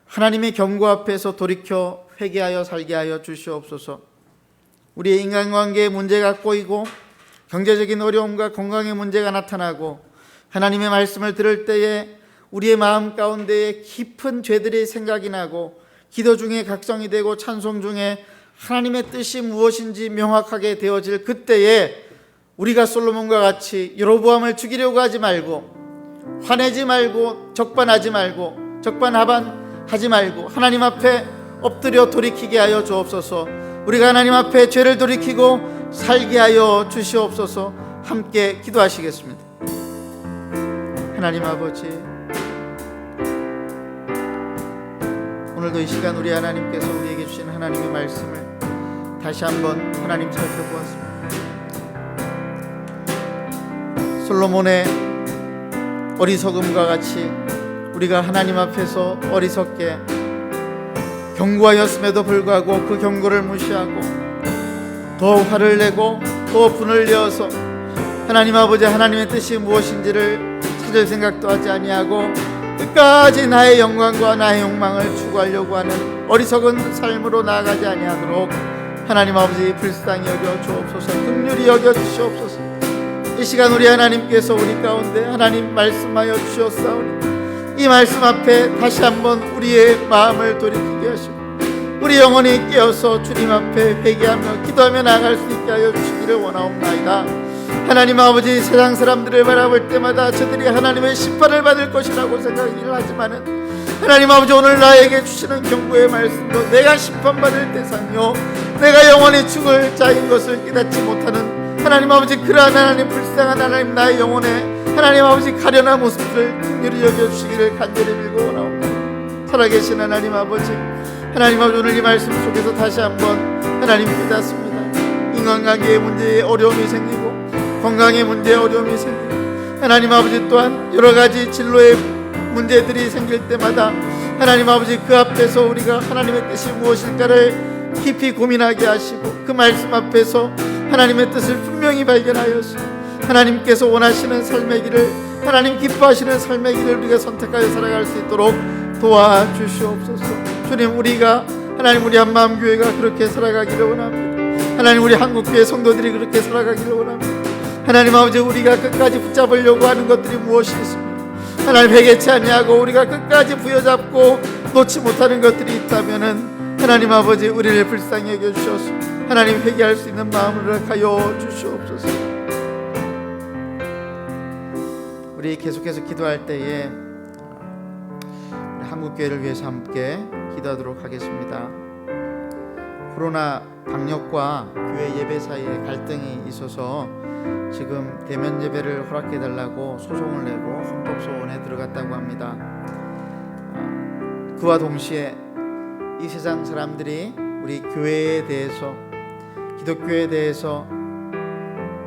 하나님의 경고 앞에서 돌이켜 회개하여 살게 하여 주시옵소서. 우리의 인간관계에 문제가 꼬이고 경제적인 어려움과 건강의 문제가 나타나고 하나님의 말씀을 들을 때에 우리의 마음 가운데에 깊은 죄들이 생각이 나고 기도 중에 각성이 되고 찬송 중에 하나님의 뜻이 무엇인지 명확하게 되어질 그때에 우리가 솔로몬과 같이 여로보암을 죽이려고 하지 말고 화내지 말고 적반하지 말고 적반하반하지 말고 하나님 앞에 엎드려 돌이키게 하여 주옵소서. 우리가 하나님 앞에 죄를 돌이키고 살게 하여 주시옵소서. 함께 기도하시겠습니다. 하나님 아버지, 오늘도 이 시간 우리 하나님께서 우리에게 주신 하나님의 말씀을 다시 한번 하나님 살펴보았습니다. 솔로몬의 어리석음과 같이 우리가 하나님 앞에서 어리석게 경고하였음에도 불구하고 그 경고를 무시하고 더 화를 내고 더 분을 내어서 하나님 아버지, 하나님의 뜻이 무엇인지를 찾을 생각도 하지 아니하고 끝까지 나의 영광과 나의 욕망을 추구하려고 하는 어리석은 삶으로 나아가지 아니하도록 하나님 아버지 불쌍히 여겨 주옵소서. 긍휼히 여겨 주시옵소서. 이 시간 우리 하나님께서 우리 가운데 하나님 말씀하여 주셨사오니 이 말씀 앞에 다시 한번 우리의 마음을 돌이키게 하시고 우리 영혼이 깨어서 주님 앞에 회개하며 기도하며 나아갈 수 있게 하여 주시기를 원하옵나이다. 하나님 아버지, 세상 사람들을 바라볼 때마다 저들이 하나님의 심판을 받을 것이라고 생각을 하지만은 하나님 아버지, 오늘 나에게 주시는 경고의 말씀도 내가 심판받을 대상이요 내가 영원히 죽을 자인 것을 깨닫지 못하는 하나님 아버지, 그러한 하나님 불쌍한 하나님 나의 영혼에 하나님 아버지 가련한 모습을 긍휼히 여겨주시기를 간절히 빌고 원하옵나이다. 살아계신 하나님 아버지, 하나님 아버지, 오늘 이 말씀 속에서 다시 한번 하나님 깨닫습니다. 인간관계의 문제에 어려움이 생기고 건강의 문제에 어려움이 생기고 하나님 아버지 또한 여러가지 진로의 문제들이 생길 때마다 하나님 아버지 그 앞에서 우리가 하나님의 뜻이 무엇일까를 깊이 고민하게 하시고 그 말씀 앞에서 하나님의 뜻을 분명히 발견하여서 하나님께서 원하시는 삶의 길을 하나님 기뻐하시는 삶의 길을 우리가 선택하여 살아갈 수 있도록 도와주시옵소서. 주님, 우리가 하나님 우리 한마음 교회가 그렇게 살아가기를 원합니다. 하나님 우리 한국교회 성도들이 그렇게 살아가기를 원합니다. 하나님 아버지, 우리가 끝까지 붙잡으려고 하는 것들이 무엇이 있습니까? 하나님 회개치 아니하고 우리가 끝까지 부여잡고 놓지 못하는 것들이 있다면은 하나님 아버지, 우리를 불쌍히 여겨주셔서 하나님 회개할 수 있는 마음을 허락하여 주시옵소서. 우리 계속해서 기도할 때에 한국교회를 위해서 함께 기도하도록 하겠습니다. 코로나 방역과 교회 예배 사이에 갈등이 있어서 지금 대면 예배를 허락해달라고 소송을 내고 헌법소원에 들어갔다고 합니다. 그와 동시에 이 세상 사람들이 우리 교회에 대해서, 기독교에 대해서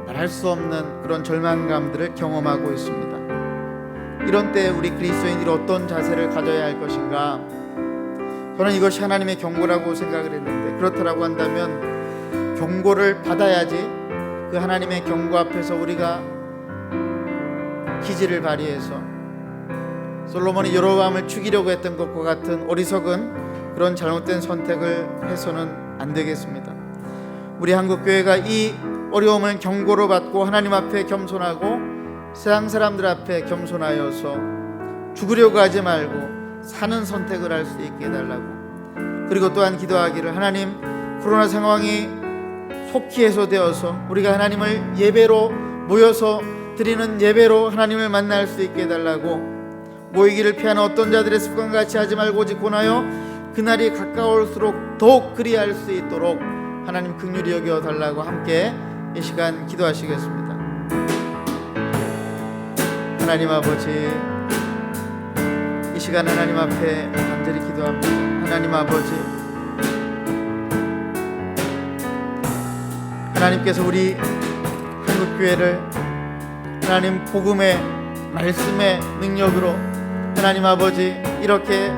말할 수 없는 그런 절망감들을 경험하고 있습니다. 이런 때 우리 그리스도인들이 어떤 자세를 가져야 할 것인가? 저는 이것이 하나님의 경고라고 생각을 했는데, 그렇다라고 한다면 경고를 받아야지 그 하나님의 경고 앞에서 우리가 기지를 발휘해서 솔로몬이 여로보암을 죽이려고 했던 것과 같은 어리석은 그런 잘못된 선택을 해서는 안 되겠습니다. 우리 한국교회가 이 어려움을 경고로 받고 하나님 앞에 겸손하고 세상 사람들 앞에 겸손하여서 죽으려고 하지 말고 사는 선택을 할 수 있게 해달라고, 그리고 또한 기도하기를 하나님, 코로나 상황이 속히 해소되어서 우리가 하나님을 예배로 모여서 드리는 예배로 하나님을 만날 수 있게 해달라고, 모이기를 피하는 어떤 자들의 습관같이 하지 말고 오직 권하여 그날이 가까울수록 더욱 그리할 수 있도록 하나님 긍휼히 여겨달라고 함께 이 시간 기도하시겠습니다. 하나님 아버지, 이 시간 하나님 앞에 간절히 기도합니다. 하나님 아버지, 하나님께서 우리 한국교회를 하나님 복음의 말씀의 능력으로 하나님 아버지 이렇게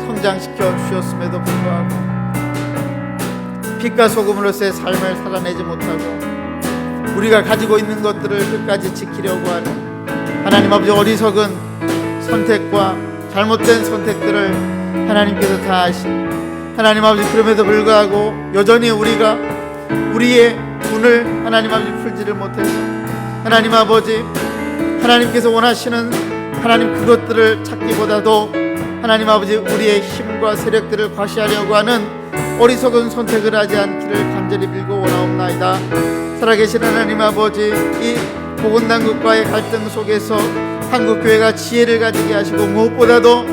성장시켜 주셨음에도 불구하고 빛과 소금으로서의 삶을 살아내지 못하고 우리가 가지고 있는 것들을 끝까지 지키려고 하는 하나님 아버지 어리석은 선택과 잘못된 선택들을 하나님께서 다 아신 하나님 아버지, 그럼에도 불구하고 여전히 우리가 우리의 분을 하나님 아버지 풀지를 못해서 하나님 아버지, 하나님께서 원하시는 하나님 그것들을 찾기보다도 하나님 아버지 우리의 힘과 세력들을 과시하려고 하는 어리석은 선택을 하지 않기를 간절히 빌고 원하옵나이다. 살아계신 하나님 아버지, 이 복음당국과의 갈등 속에서 한국교회가 지혜를 가지게 하시고 무엇보다도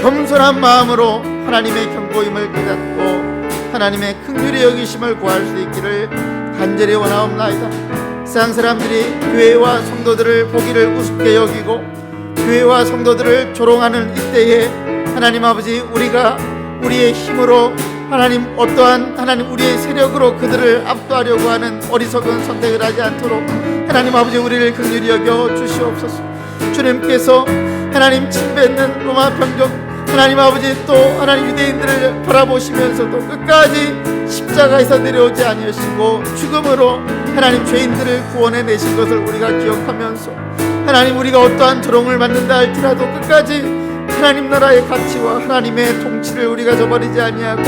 겸손한 마음으로 하나님의 경고임을 깨닫고 하나님의 긍휼히 여기심을 구할 수 있기를 간절히 원하옵나이다. 세상 사람들이 교회와 성도들을 보기를 우습게 여기고 교회와 성도들을 조롱하는 이때에 하나님 아버지, 우리가 우리의 힘으로 하나님 어떠한 하나님 우리의 세력으로 그들을 압도하려고 하는 어리석은 선택을 하지 않도록 하나님 아버지 우리를 긍휼히 여겨 주시옵소서. 주님께서 하나님 침뱉는 로마 병정 하나님 아버지 또 하나님 유대인들을 바라보시면서도 끝까지 십자가에서 내려오지 아니하시고 죽음으로 하나님 죄인들을 구원해 내신 것을 우리가 기억하면서 하나님 우리가 어떠한 조롱을 받는다 할지라도 끝까지 하나님 나라의 가치와 하나님의 통치를 우리가 저버리지 아니하고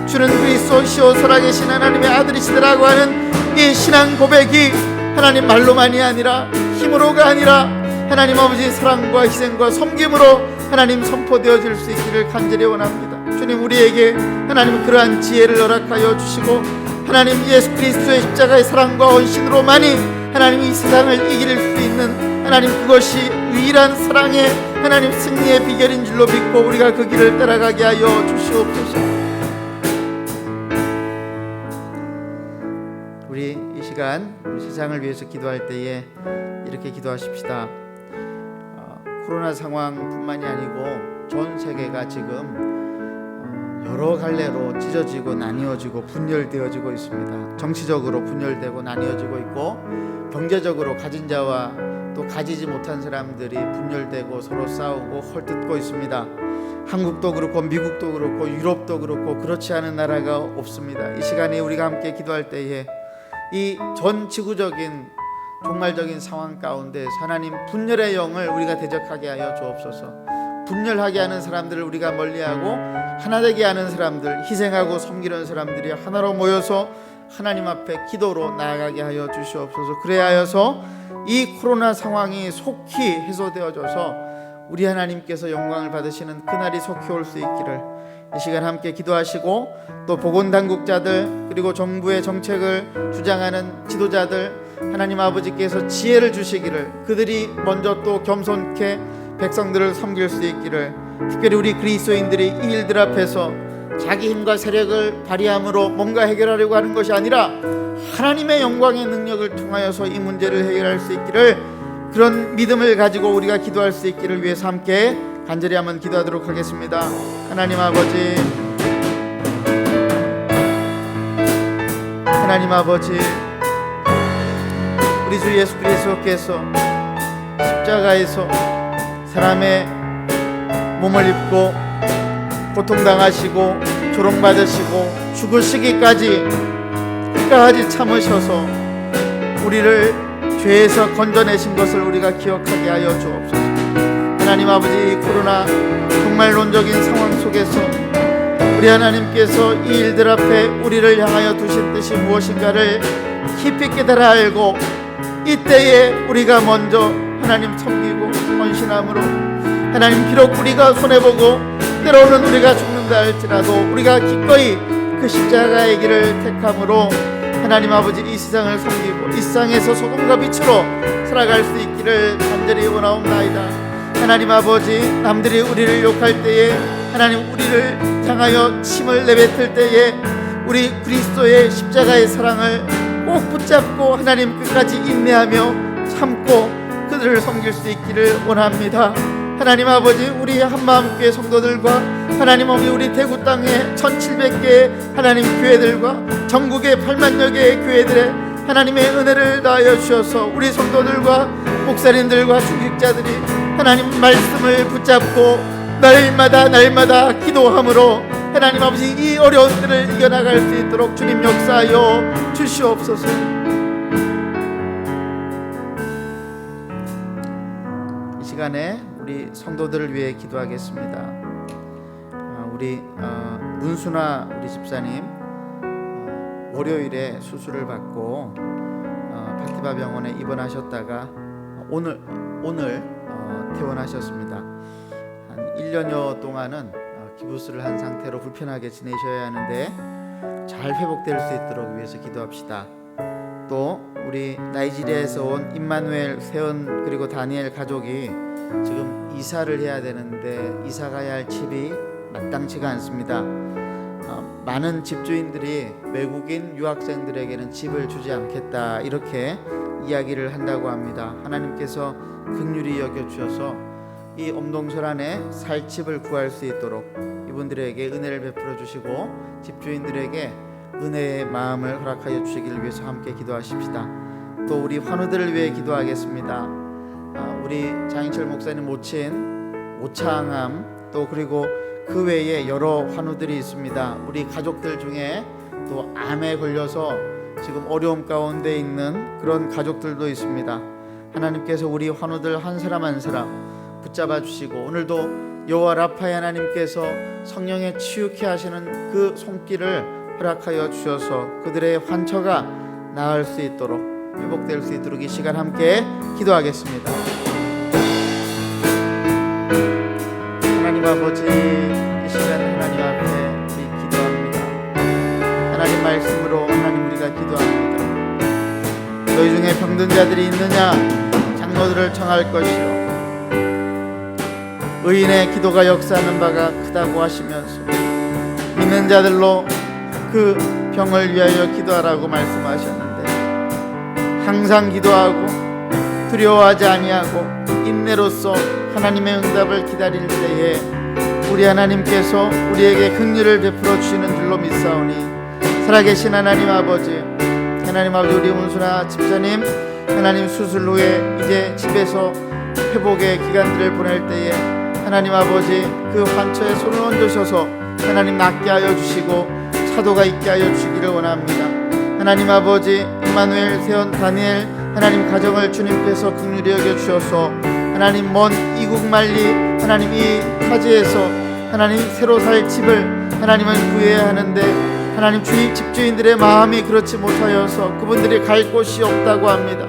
주는 그리스도시요 살아계신 하나님의 아들이시더라고 하는 이 신앙 고백이 하나님 말로만이 아니라 힘으로가 아니라 하나님 아버지 사랑과 희생과 섬김으로 하나님 선포되어질 수 있기를 간절히 원합니다. 주님, 우리에게 하나님 그러한 지혜를 허락하여 주시고 하나님 예수 그리스도의 십자가의 사랑과 헌신으로만이 하나님 이 세상을 이길 수 있는 하나님 그것이 유일한 사랑의 하나님 승리의 비결인 줄로 믿고 우리가 그 길을 따라가게 하여 주시옵소서. 우리 이 시간 우리 세상을 위해서 기도할 때에 이렇게 기도하십시다. 코로나 상황뿐만이 아니고 전 세계가 지금 여러 갈래로 찢어지고 나뉘어지고 분열되어지고 있습니다. 정치적으로 분열되고 나뉘어지고 있고 경제적으로 가진 자와 또 가지지 못한 사람들이 분열되고 서로 싸우고 헐뜯고 있습니다. 한국도 그렇고 미국도 그렇고 유럽도 그렇고 그렇지 않은 나라가 없습니다. 이 시간에 우리가 함께 기도할 때에 이 전 지구적인 종말적인 상황 가운데 하나님 분열의 영을 우리가 대적하게 하여 주옵소서. 분열하게 하는 사람들을 우리가 멀리하고 하나 되게 하는 사람들, 희생하고 섬기는 사람들이 하나로 모여서 하나님 앞에 기도로 나아가게 하여 주시옵소서. 그래야 하여서 이 코로나 상황이 속히 해소되어져서 우리 하나님께서 영광을 받으시는 그날이 속히 올 수 있기를 이 시간 함께 기도하시고 또 보건당국자들 그리고 정부의 정책을 주장하는 지도자들 하나님 아버지께서 지혜를 주시기를 그들이 먼저 또 겸손케 백성들을 섬길 수 있기를 특별히 우리 그리스도인들이 이 일들 앞에서 자기 힘과 세력을 발휘함으로 뭔가 해결하려고 하는 것이 아니라 하나님의 영광의 능력을 통하여서 이 문제를 해결할 수 있기를 그런 믿음을 가지고 우리가 기도할 수 있기를 위해서 함께 간절히 한번 기도하도록 하겠습니다. 하나님 아버지, 하나님 아버지, 우리 주 예수 그리스도께서 십자가에서 사람의 몸을 입고 고통당하시고 조롱받으시고 죽으시기까지 끝까지 참으셔서 우리를 죄에서 건져내신 것을 우리가 기억하게 하여 주옵소서. 하나님 아버지, 코로나 종말론적인 상황 속에서 우리 하나님께서 이 일들 앞에 우리를 향하여 두신 뜻이 무엇인가를 깊이 깨달아 알고 이때에 우리가 먼저 하나님 섬기고 헌신함으로 하나님 비록 우리가 손해보고 때로는 우리가 죽는다 할지라도 우리가 기꺼이 그 십자가의 길을 택함으로 하나님 아버지 이 세상을 섬기고 이 세상에서 소금과 빛으로 살아갈 수 있기를 간절히 원하옵나이다. 하나님 아버지, 남들이 우리를 욕할 때에 하나님 우리를 향하여 침을 내뱉을 때에 우리 그리스도의 십자가의 사랑을 꼭 붙잡고 하나님 끝까지 인내하며 참고 그들을 섬길 수 있기를 원합니다. 하나님 아버지, 우리 한마음교회 성도들과 하나님 아버지 우리 대구 땅에 1700개의 하나님 교회들과 전국의 8만여 개의 교회들의 하나님의 은혜를 다하여 주셔서 우리 성도들과 목사님들과 중직자들이 하나님 말씀을 붙잡고 날마다 기도함으로 하나님 아버지 이 어려운 때를 이겨나갈 수 있도록 주님 역사하여 주시옵소서. 이 시간에 우리 성도들을 위해 기도하겠습니다. 우리 문순아 우리 집사님 월요일에 수술을 받고 파티바 병원에 입원하셨다가 오늘 퇴원하셨습니다. 한 1년여 동안은 기부스를 한 상태로 불편하게 지내셔야 하는데 잘 회복될 수 있도록 위해서 기도합시다. 또 우리 나이지리아에서 온 임마누엘, 세은 그리고 다니엘 가족이 지금 이사를 해야 되는데 이사 가야 할 집이 마땅치가 않습니다. 많은 집주인들이 외국인 유학생들에게는 집을 주지 않겠다 이렇게 이야기를 한다고 합니다. 하나님께서 긍휼히 여겨주셔서 이 엄동설 안에 살 집을 구할 수 있도록 이분들에게 은혜를 베풀어 주시고 집주인들에게 은혜의 마음을 허락하여 주시기를 위해서 함께 기도하십시다. 또 우리 환우들을 위해 기도하겠습니다. 우리 장인철 목사님 모친 오창암 또 그리고 그 외에 여러 환우들이 있습니다. 우리 가족들 중에 또 암에 걸려서 지금 어려움 가운데 있는 그런 가족들도 있습니다. 하나님께서 우리 환우들 한 사람 한 사람 붙잡아 주시고 오늘도 여호와 라파의 하나님께서 성령의 치유케 하시는 그 손길을 허락하여 주셔서 그들의 환처가 나을 수 있도록, 회복될 수 있도록 이 시간 함께 기도하겠습니다. 하나님 아버지, 이 시간 하나님 앞에 우리 기도합니다. 하나님 말씀으로 하나님 우리가 기도합니다. 너희 중에 병든 자들이 있느냐? 장로들을 청할 것이요 의인의 기도가 역사하는 바가 크다고 하시면서 믿는 자들로 그 병을 위하여 기도하라고 말씀하셨는데, 항상 기도하고 두려워하지 아니하고 인내로써 하나님의 응답을 기다릴 때에 우리 하나님께서 우리에게 긍휼을 베풀어 주시는 줄로 믿사오니, 살아계신 하나님 아버지, 우리 운수나 집사님 하나님 수술 후에 이제 집에서 회복의 기간들을 보낼 때에 하나님 아버지 그 환처에 손을 얹으셔서 하나님 낫게 하여 주시고 차도가 있게 하여 주시기를 원합니다. 하나님 아버지, 임마누엘, 세연, 다니엘 하나님 가정을 주님께서 긍휼히 여겨 주셔서 하나님 먼 이국 만리 하나님 이 타지에서 하나님 새로 살 집을 하나님은 구해야 하는데, 하나님 집주인들의 마음이 그렇지 못하여서 그분들이 갈 곳이 없다고 합니다.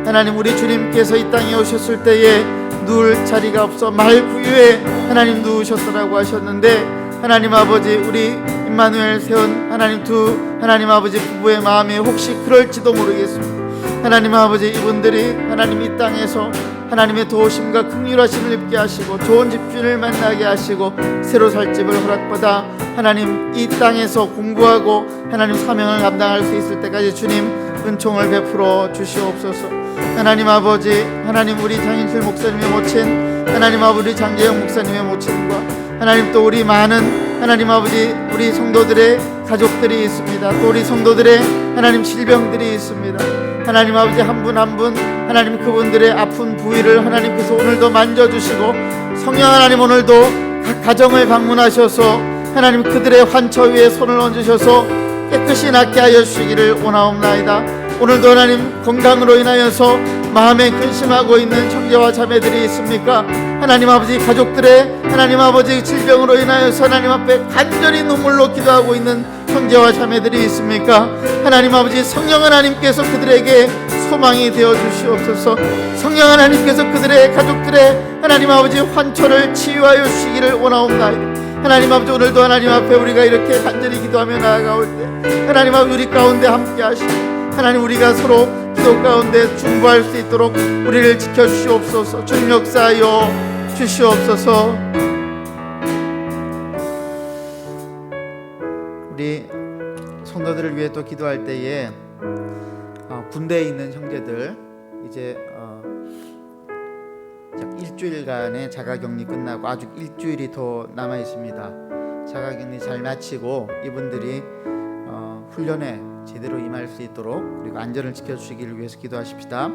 하나님 우리 주님께서 이 땅에 오셨을 때에 누울 자리가 없어 말구유에 하나님 누우셨다라고 하셨는데, 하나님 아버지 우리 임마누엘 세운 하나님 두 하나님 아버지 부부의 마음이 혹시 그럴지도 모르겠습니다. 하나님 아버지 이분들이 하나님 이 땅에서 하나님의 도우심과 긍휼하심을 입게 하시고 좋은 집주인을 만나게 하시고 새로 살 집을 허락받아 하나님 이 땅에서 공부하고 하나님 사명을 감당할 수 있을 때까지 주님 은총을 베풀어 주시옵소서. 하나님 아버지, 하나님 우리 장인철 목사님의 모친 하나님 아버지 장재영 목사님의 모친과 하나님 또 우리 많은 하나님 아버지 우리 성도들의 가족들이 있습니다. 또 우리 성도들의 하나님 질병들이 있습니다. 하나님 아버지 한 분 한 분 하나님 그분들의 아픈 부위를 하나님께서 오늘도 만져주시고, 성령 하나님 오늘도 각 가정을 방문하셔서 하나님 그들의 환처 위에 손을 얹으셔서 깨끗이 낫게 하여 주시기를 원하옵나이다. 오늘도 하나님 건강으로 인하여서 마음에 근심하고 있는 형제와 자매들이 있습니까? 하나님 아버지 가족들의 하나님 아버지 질병으로 인하여서 하나님 앞에 간절히 눈물로 기도하고 있는 형제와 자매들이 있습니까? 하나님 아버지 성령 하나님께서 그들에게 소망이 되어 주시옵소서. 성령 하나님께서 그들의 가족들의 하나님 아버지 환초를 치유하여 주시기를 원하옵나이다. 하나님 아버지 오늘도 하나님 앞에 우리가 이렇게 간절히 기도하며 나아가올 때 하나님 아버지 우리 가운데 함께 하시고 하나님 우리가 서로 기도 가운데 중보할 수 있도록 우리를 지켜주시옵소서. 주님 역사하여 주시옵소서. 우리 성도들을 위해 또 기도할 때에 군대에 있는 형제들 이제 일주일간의 자가격리 끝나고 아직 일주일이 더 남아 있습니다. 자가격리 잘 마치고 이분들이 훈련에 제대로 임할 수 있도록 그리고 안전을 지켜주시기를 위해서 기도하십시다.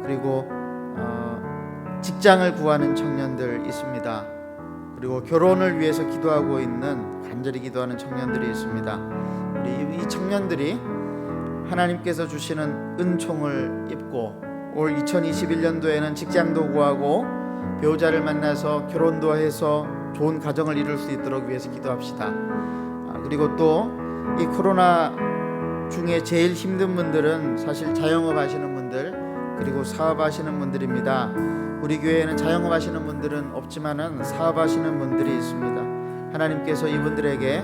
그리고 직장을 구하는 청년들 있습니다. 그리고 결혼을 위해서 기도하고 있는 간절히 기도하는 청년들이 있습니다. 우리 이 청년들이 하나님께서 주시는 은총을 입고 올 2021년도에는 직장도 구하고 배우자를 만나서 결혼도 해서 좋은 가정을 이룰 수 있도록 위해서 기도합시다. 그리고 또 이 코로나 중에 제일 힘든 분들은 사실 자영업 하시는 분들 그리고 사업하시는 분들입니다. 우리 교회에는 자영업 하시는 분들은 없지만은 사업하시는 분들이 있습니다. 하나님께서 이분들에게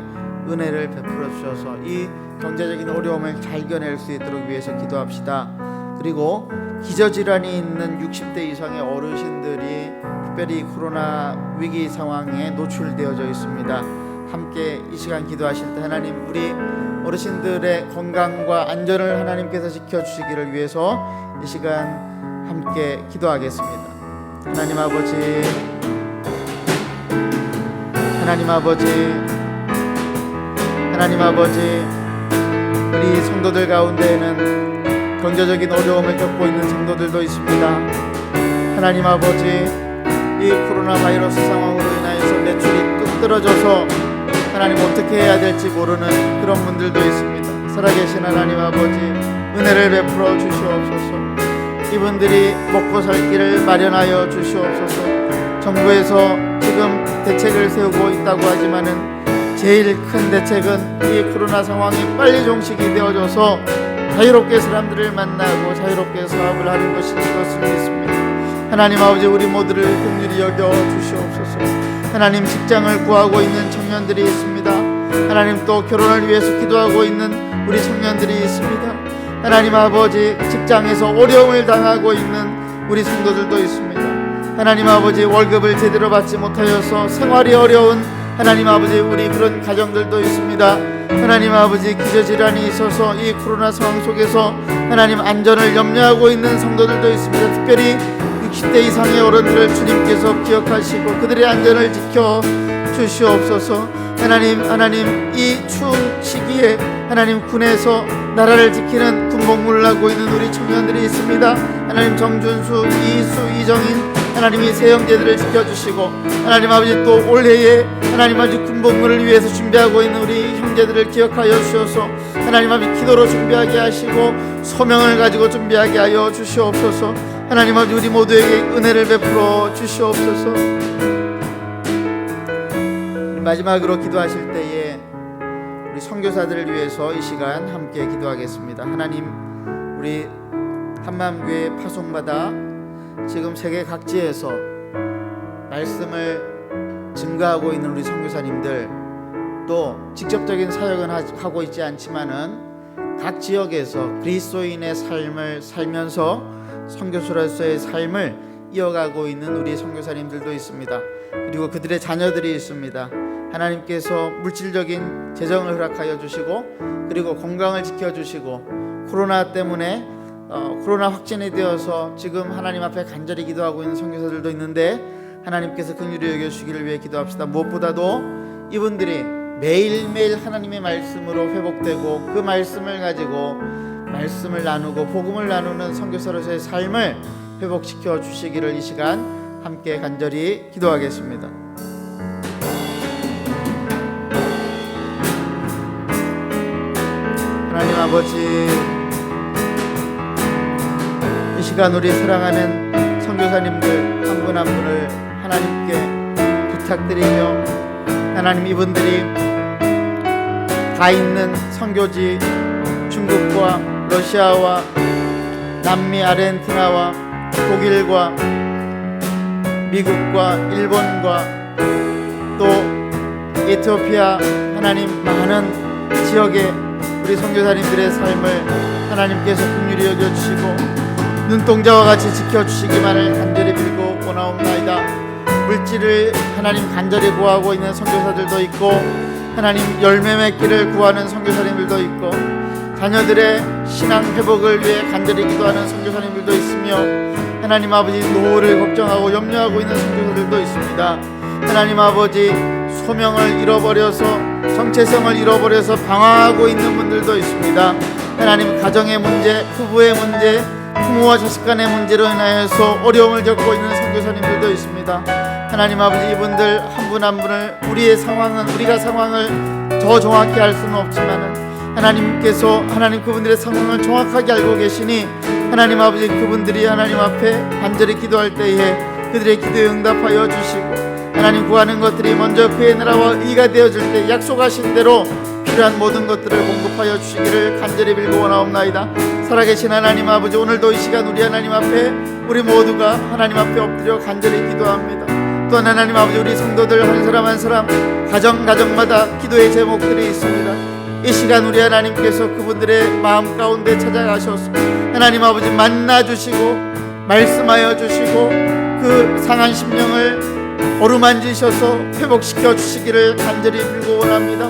은혜를 베풀어 주셔서 이 경제적인 어려움을 잘 이겨낼 수 있도록 위해서 기도합시다. 그리고 기저질환이 있는 60대 이상의 어르신들이 특별히 코로나 위기 상황에 노출되어져 있습니다. 함께 이 시간 기도하실 때 하나님 우리 어르신들의 건강과 안전을 하나님께서 지켜주시기를 위해서 이 시간 함께 기도하겠습니다. 하나님 아버지, 하나님 아버지, 하나님 아버지, 우리 성도들 가운데에는 경제적인 어려움을 겪고 있는 성도들도 있습니다. 하나님 아버지, 이 코로나 바이러스 상황으로 인하여서 매출이 뚝 떨어져서 하나님 어떻게 해야 될지 모르는 그런 분들도 있습니다. 살아계신 하나님 아버지, 은혜를 베풀어 주시옵소서. 이분들이 먹고 살 길을 마련하여 주시옵소서. 정부에서 지금 지금 대책을 세우고 있다고 하지만은 제일 큰 대책은 이 코로나 상황이 빨리 종식이 되어져서 자유롭게 사람들을 만나고 자유롭게 사업을 하는 것인 것을 믿습니다. 하나님 아버지, 우리 모두를 긍휼히 여겨 주시옵소서. 하나님, 직장을 구하고 있는 청년들이 있습니다. 하나님, 또 결혼을 위해서 기도하고 있는 우리 청년들이 있습니다. 하나님 아버지, 직장에서 어려움을 당하고 있는 우리 성도들도 있습니다. 하나님 아버지, 월급을 제대로 받지 못하여서 생활이 어려운 하나님 아버지, 우리 그런 가정들도 있습니다. 하나님 아버지, 기저질환이 있어서 이 코로나 상황 속에서 하나님 안전을 염려하고 있는 성도들도 있습니다. 특별히 60대 이상의 어른들을 주님께서 기억하시고 그들의 안전을 지켜 주시옵소서. 하나님, 이 추운 시기에 하나님, 군에서 나라를 지키는 군복무를 하고 있는 우리 청년들이 있습니다. 하나님, 정준수, 이수, 이정인, 하나님이 세 형제들을 지켜주시고 하나님 아버지, 또 올해에 하나님 아버지 군복무를 위해서 준비하고 있는 우리 형제들을 기억하여 주셔서 하나님 아버지, 기도로 준비하게 하시고 소명을 가지고 준비하게 하여 주시옵소서. 하나님 아버지, 우리 모두에게 은혜를 베풀어 주시옵소서. 마지막으로 기도하실 때에 우리 선교사들을 위해서 이 시간 함께 기도하겠습니다. 하나님, 우리 한마음교회 파송마다 지금 세계 각지에서 말씀을 증거하고 있는 우리 선교사님들, 또 직접적인 사역은 하고 있지 않지만은 각 지역에서 그리스도인의 삶을 살면서 선교사로서의 삶을 이어가고 있는 우리 선교사님들도 있습니다. 그리고 그들의 자녀들이 있습니다. 하나님께서 물질적인 재정을 허락하여 주시고 그리고 건강을 지켜주시고 코로나 때문에 코로나 확진이 되어서 지금 하나님 앞에 간절히 기도하고 있는 선교사들도 있는데 하나님께서 긍휼히 여겨주시기를 위해 기도합시다. 무엇보다도 이분들이 매일매일 하나님의 말씀으로 회복되고 그 말씀을 가지고 말씀을 나누고 복음을 나누는 선교사로서의 삶을 회복시켜 주시기를 이 시간 함께 간절히 기도하겠습니다. 하나님 아버지, 이 시간 우리 사랑하는 선교사님들 한 분 한 분을 하나님께 부탁드리며 하나님, 이분들이 가 있는 선교지 중국과 러시아와 남미 아르헨티나와 독일과 미국과 일본과 또 에티오피아, 하나님 많은 지역에 우리 선교사님들의 삶을 하나님께서 긍휼히 여겨주시고 눈동자와 같이 지켜주시기만을 간절히 빌고 원하옵나이다. 물질을 하나님 간절히 구하고 있는 선교사들도 있고 하나님, 열매 맺기를 구하는 선교사님들도 있고 자녀들의 신앙 회복을 위해 간절히 기도하는 선교사님들도 있으며 하나님 아버지, 노후를 걱정하고 염려하고 있는 선교사들도 있습니다. 하나님 아버지, 소명을 잃어버려서 정체성을 잃어버려서 방황하고 있는 분들도 있습니다. 하나님, 가정의 문제, 부부의 문제, 부모와 자식 간의 문제로 인하여서 어려움을 겪고 있는 선교사님들도 있습니다. 하나님 아버지, 이분들 한 분 한 분을 우리가 상황을 더 정확히 알 수는 없지만은 하나님께서 그분들의 상황을 정확하게 알고 계시니 하나님 아버지, 그분들이 하나님 앞에 간절히 기도할 때에 그들의 기도에 응답하여 주시고 하나님, 구하는 것들이 먼저 그의 나라와 의가 되어질 때 약속하신 대로 필요한 모든 것들을 공급하여 주시기를 간절히 빌고 원하옵나이다. 살아계신 하나님 아버지, 오늘도 이 시간 우리 하나님 앞에 우리 모두가 하나님 앞에 엎드려 간절히 기도합니다. 또한 하나님 아버지, 우리 성도들 한 사람 한 사람 가정마다 기도의 제목들이 있습니다. 이 시간 우리 하나님께서 그분들의 마음 가운데 찾아가셔서 하나님 아버지, 만나주시고 말씀하여 주시고 그 상한 심령을 어루만지셔서 회복시켜 주시기를 간절히 빌고 원합니다.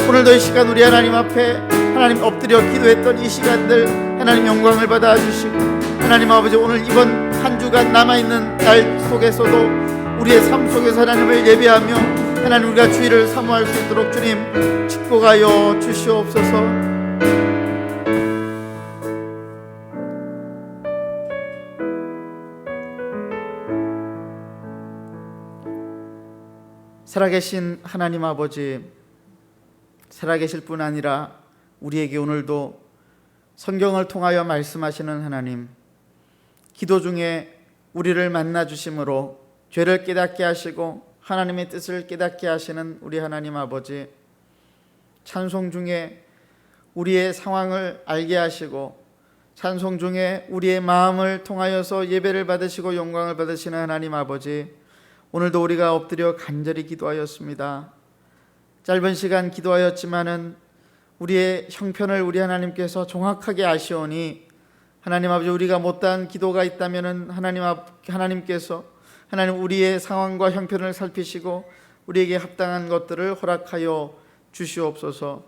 오늘도 이 시간 우리 하나님 앞에 하나님 엎드려 기도했던 이 시간들 하나님 영광을 받아 주시고 하나님 아버지, 오늘 이번 한 주간 남아있는 날 속에서도 우리의 삶 속에서 하나님을 예배하며 하나님, 우리가 주의를 사모할 수 있도록 주님 축복하여 주시옵소서. 살아계신 하나님 아버지, 살아계실 뿐 아니라 우리에게 오늘도 성경을 통하여 말씀하시는 하나님, 기도 중에 우리를 만나 주심으로 죄를 깨닫게 하시고 하나님의 뜻을 깨닫게 하시는 우리 하나님 아버지, 찬송 중에 우리의 상황을 알게 하시고 찬송 중에 우리의 마음을 통하여서 예배를 받으시고 영광을 받으시는 하나님 아버지, 오늘도 우리가 엎드려 간절히 기도하였습니다. 짧은 시간 기도하였지만은 우리의 형편을 우리 하나님께서 정확하게 아시오니 하나님 아버지, 우리가 못다한 기도가 있다면은 하나님께서 우리의 상황과 형편을 살피시고 우리에게 합당한 것들을 허락하여 주시옵소서.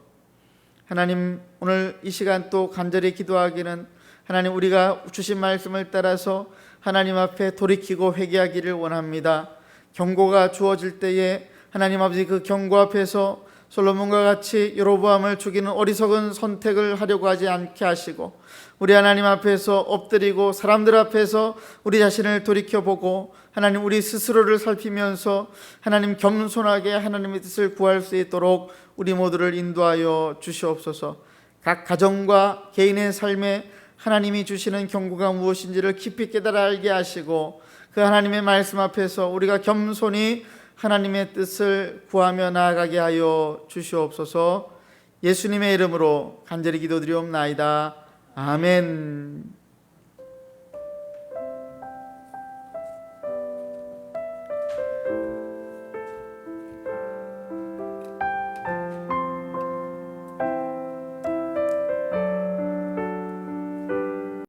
하나님, 오늘 이 시간 또 간절히 기도하기는 하나님, 우리가 주신 말씀을 따라서 하나님 앞에 돌이키고 회개하기를 원합니다. 경고가 주어질 때에 하나님 아버지, 그 경고 앞에서 솔로몬과 같이 여로보암을 죽이는 어리석은 선택을 하려고 하지 않게 하시고 우리 하나님 앞에서 엎드리고 사람들 앞에서 우리 자신을 돌이켜보고 하나님 우리 스스로를 살피면서 하나님 겸손하게 하나님의 뜻을 구할 수 있도록 우리 모두를 인도하여 주시옵소서. 각 가정과 개인의 삶에 하나님이 주시는 경고가 무엇인지를 깊이 깨달아 알게 하시고 그 하나님의 말씀 앞에서 우리가 겸손히 하나님의 뜻을 구하며 나아가게 하여 주시옵소서. 예수님의 이름으로 간절히 기도드리옵나이다. 아멘.